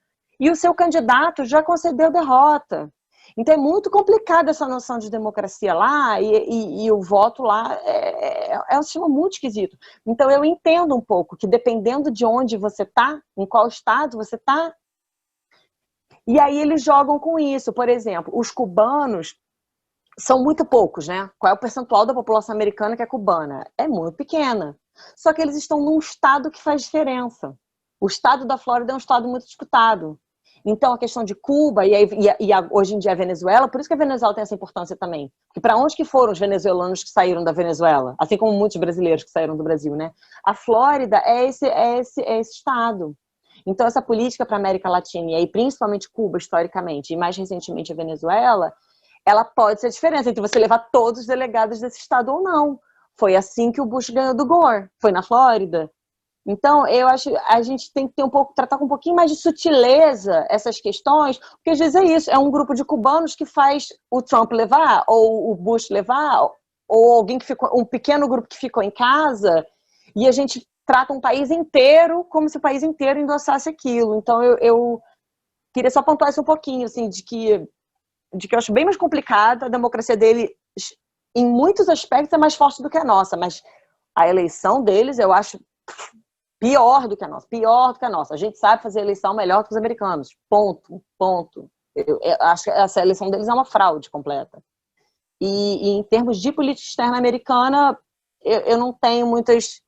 E o seu candidato já concedeu derrota. Então é muito complicada essa noção de democracia lá e o voto lá é um sistema muito esquisito. Então eu entendo um pouco que dependendo de onde você está, em qual estado você está, e aí eles jogam com isso. Por exemplo, os cubanos são muito poucos, né? Qual é o percentual da população americana que é cubana? É muito pequena. Só que eles estão num estado que faz diferença. O estado da Flórida é um estado muito disputado. Então, a questão de Cuba hoje em dia a Venezuela, por isso que a Venezuela tem essa importância também. Porque para onde que foram os venezuelanos que saíram da Venezuela? Assim como muitos brasileiros que saíram do Brasil, né? A Flórida é esse estado. Então, essa política para a América Latina, e aí principalmente Cuba, historicamente, e mais recentemente a Venezuela, ela pode ser a diferença entre você levar todos os delegados desse estado ou não. Foi assim que o Bush ganhou do Gore, foi na Flórida. Então, eu acho que a gente tem que tratar com um pouquinho mais de sutileza essas questões, porque às vezes é isso, é um grupo de cubanos que faz o Trump levar, ou o Bush levar, ou alguém que ficou, um pequeno grupo que ficou em casa, e a gente trata um país inteiro como se o país inteiro endossasse aquilo. Então, eu queria só pontuar isso um pouquinho, assim, de que eu acho bem mais complicado, a democracia dele, em muitos aspectos, é mais forte do que a nossa, mas a eleição deles, eu acho pior do que a nossa. A gente sabe fazer eleição melhor que os americanos. Ponto. Eu acho que essa eleição deles é uma fraude completa. E em termos de política externa americana, eu não tenho muitas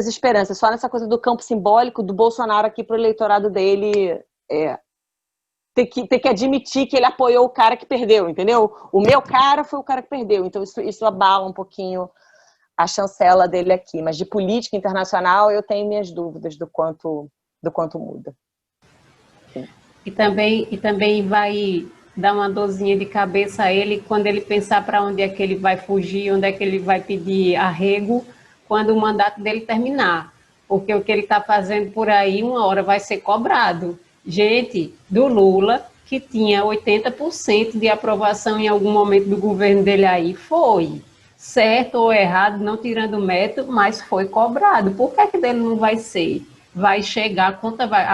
esperanças. Só nessa coisa do campo simbólico do Bolsonaro aqui para o eleitorado dele ter que admitir que ele apoiou o cara que perdeu, entendeu? O meu cara foi o cara que perdeu. Então isso abala um pouquinho a chancela dele aqui, mas de política internacional eu tenho minhas dúvidas do quanto muda. Sim. E também vai dar uma dorzinha de cabeça a ele quando ele pensar para onde é que ele vai fugir, onde é que ele vai pedir arrego quando o mandato dele terminar. Porque o que ele está fazendo por aí, uma hora vai ser cobrado. Gente, do Lula, que tinha 80% de aprovação em algum momento do governo dele aí, foi certo ou errado, não tirando mérito, mas foi cobrado. Por que dele não vai ser? Vai chegar, a conta vai...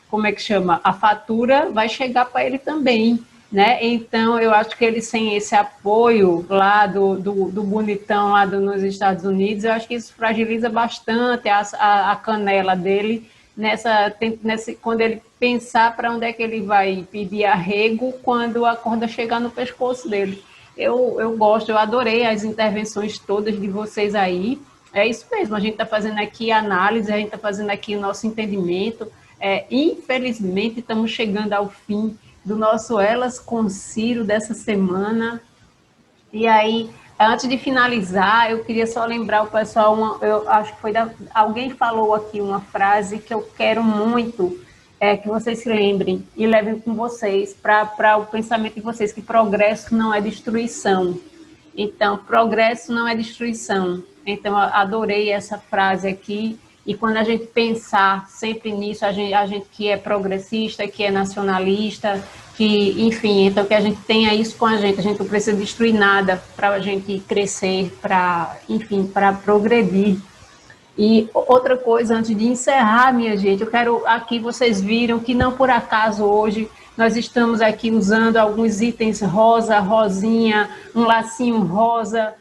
como é que chama? A fatura vai chegar para ele também, né? Então, eu acho que ele sem esse apoio lá do bonitão lá nos Estados Unidos, eu acho que isso fragiliza bastante a canela dele quando ele pensar para onde é que ele vai pedir arrego quando a corda chegar no pescoço dele. Eu adorei as intervenções todas de vocês aí. É isso mesmo, a gente está fazendo aqui análise, a gente está fazendo aqui o nosso entendimento. Infelizmente, estamos chegando ao fim do nosso Elas com Ciro dessa semana. E aí, antes de finalizar, eu queria só lembrar o pessoal, eu acho que foi alguém falou aqui uma frase que eu quero muito que vocês se lembrem e levem com vocês para o pensamento de vocês, que progresso não é destruição. Então, progresso não é destruição. Então, eu adorei essa frase aqui. E quando a gente pensar sempre nisso, a gente que é progressista, que é nacionalista, que, enfim, então que a gente tenha isso com a gente não precisa destruir nada para a gente crescer, enfim, para progredir. E outra coisa, antes de encerrar, minha gente, eu quero aqui, vocês viram que não por acaso hoje nós estamos aqui usando alguns itens rosa, rosinha, um lacinho rosa.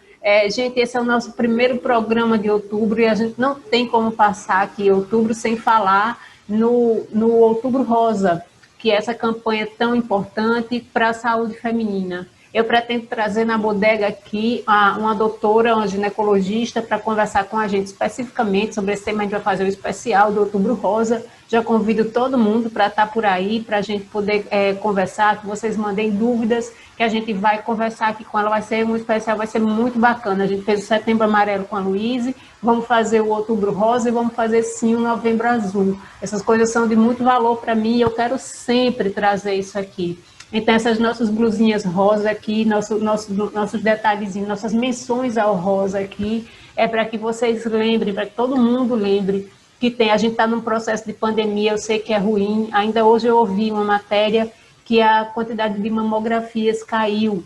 Gente, esse é o nosso primeiro programa de outubro e a gente não tem como passar aqui outubro sem falar no Outubro Rosa, que é essa campanha tão importante para a saúde feminina. Eu pretendo trazer na bodega aqui uma doutora, uma ginecologista, para conversar com a gente especificamente sobre esse tema. A gente vai fazer um especial do Outubro Rosa. Já convido todo mundo para estar por aí, para a gente poder conversar, que vocês mandem dúvidas, que a gente vai conversar aqui com ela. Vai ser um especial, vai ser muito bacana. A gente fez o Setembro Amarelo com a Luíse, vamos fazer o Outubro Rosa e vamos fazer sim o Novembro Azul. Essas coisas são de muito valor para mim e eu quero sempre trazer isso aqui. Então, essas nossas blusinhas rosa aqui, nossos detalhezinhos, nossas menções ao rosa aqui, é para que vocês lembrem, para que todo mundo lembre que a gente está num processo de pandemia, eu sei que é ruim. Ainda hoje eu ouvi uma matéria que a quantidade de mamografias caiu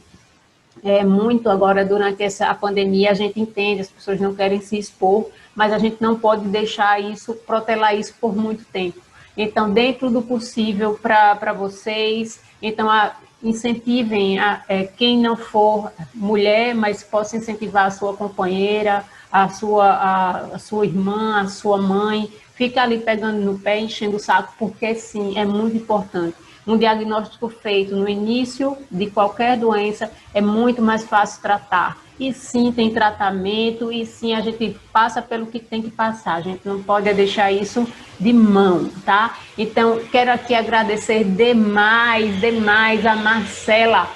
muito agora durante a pandemia. A gente entende, as pessoas não querem se expor, mas a gente não pode deixar isso, protelar isso por muito tempo. Então, dentro do possível para vocês, então incentivem quem não for mulher, mas possa incentivar a sua companheira, a sua irmã, a sua mãe, fica ali pegando no pé, enchendo o saco, porque sim, é muito importante. Um diagnóstico feito no início de qualquer doença é muito mais fácil tratar. E sim, tem tratamento, e sim, a gente passa pelo que tem que passar. A gente não pode deixar isso de mão, tá? Então, quero aqui agradecer demais a Marcela.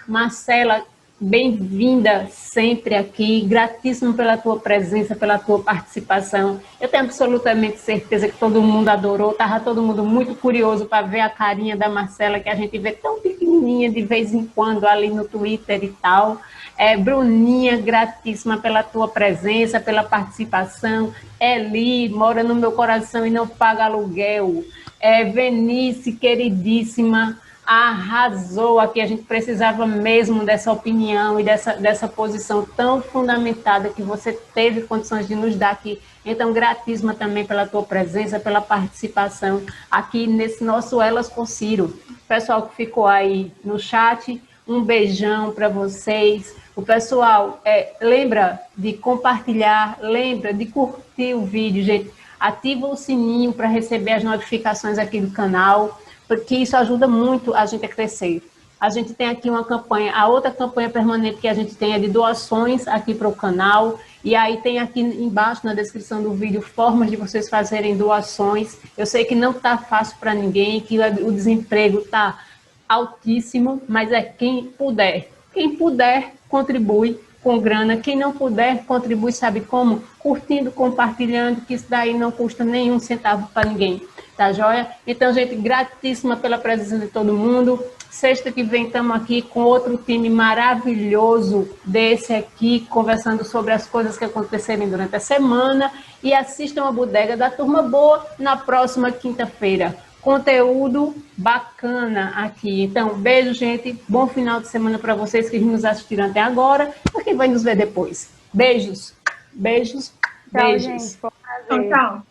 Marcela, bem-vinda sempre aqui, gratíssimo pela tua presença, pela tua participação. Eu tenho absolutamente certeza que todo mundo adorou, estava todo mundo muito curioso para ver a carinha da Marcela, que a gente vê tão pequenininha de vez em quando ali no Twitter e tal. Bruninha, gratíssima pela tua presença, pela participação. Eli, mora no meu coração e não paga aluguel. Venice, queridíssima, arrasou aqui. A gente precisava mesmo dessa opinião e dessa posição tão fundamentada que você teve condições de nos dar aqui. Então, gratíssima também pela tua presença, pela participação aqui nesse nosso Elas com Ciro. O pessoal que ficou aí no chat, um beijão para vocês. O pessoal, lembra de compartilhar, lembra de curtir o vídeo, gente. Ativa o sininho para receber as notificações aqui do canal, porque isso ajuda muito a gente a crescer. A gente tem aqui uma campanha, a outra campanha permanente que a gente tem é de doações aqui para o canal, e aí tem aqui embaixo na descrição do vídeo formas de vocês fazerem doações. Eu sei que não está fácil para ninguém, que o desemprego está altíssimo, mas quem puder. Quem puder, contribui com grana. Quem não puder, contribui, sabe como? Curtindo, compartilhando, que isso daí não custa nenhum centavo para ninguém. Tá joia? Então, gente, gratíssima pela presença de todo mundo. Sexta que vem estamos aqui com outro time maravilhoso desse aqui, conversando sobre as coisas que acontecerem durante a semana. E assistam a Bodega da Turma Boa na próxima quinta-feira. Conteúdo bacana aqui. Então, beijo, gente. Bom final de semana para vocês que nos assistiram até agora e quem vai nos ver depois. Beijos. Beijos. Tchau, beijos. gente. Foi um prazer. Tchau.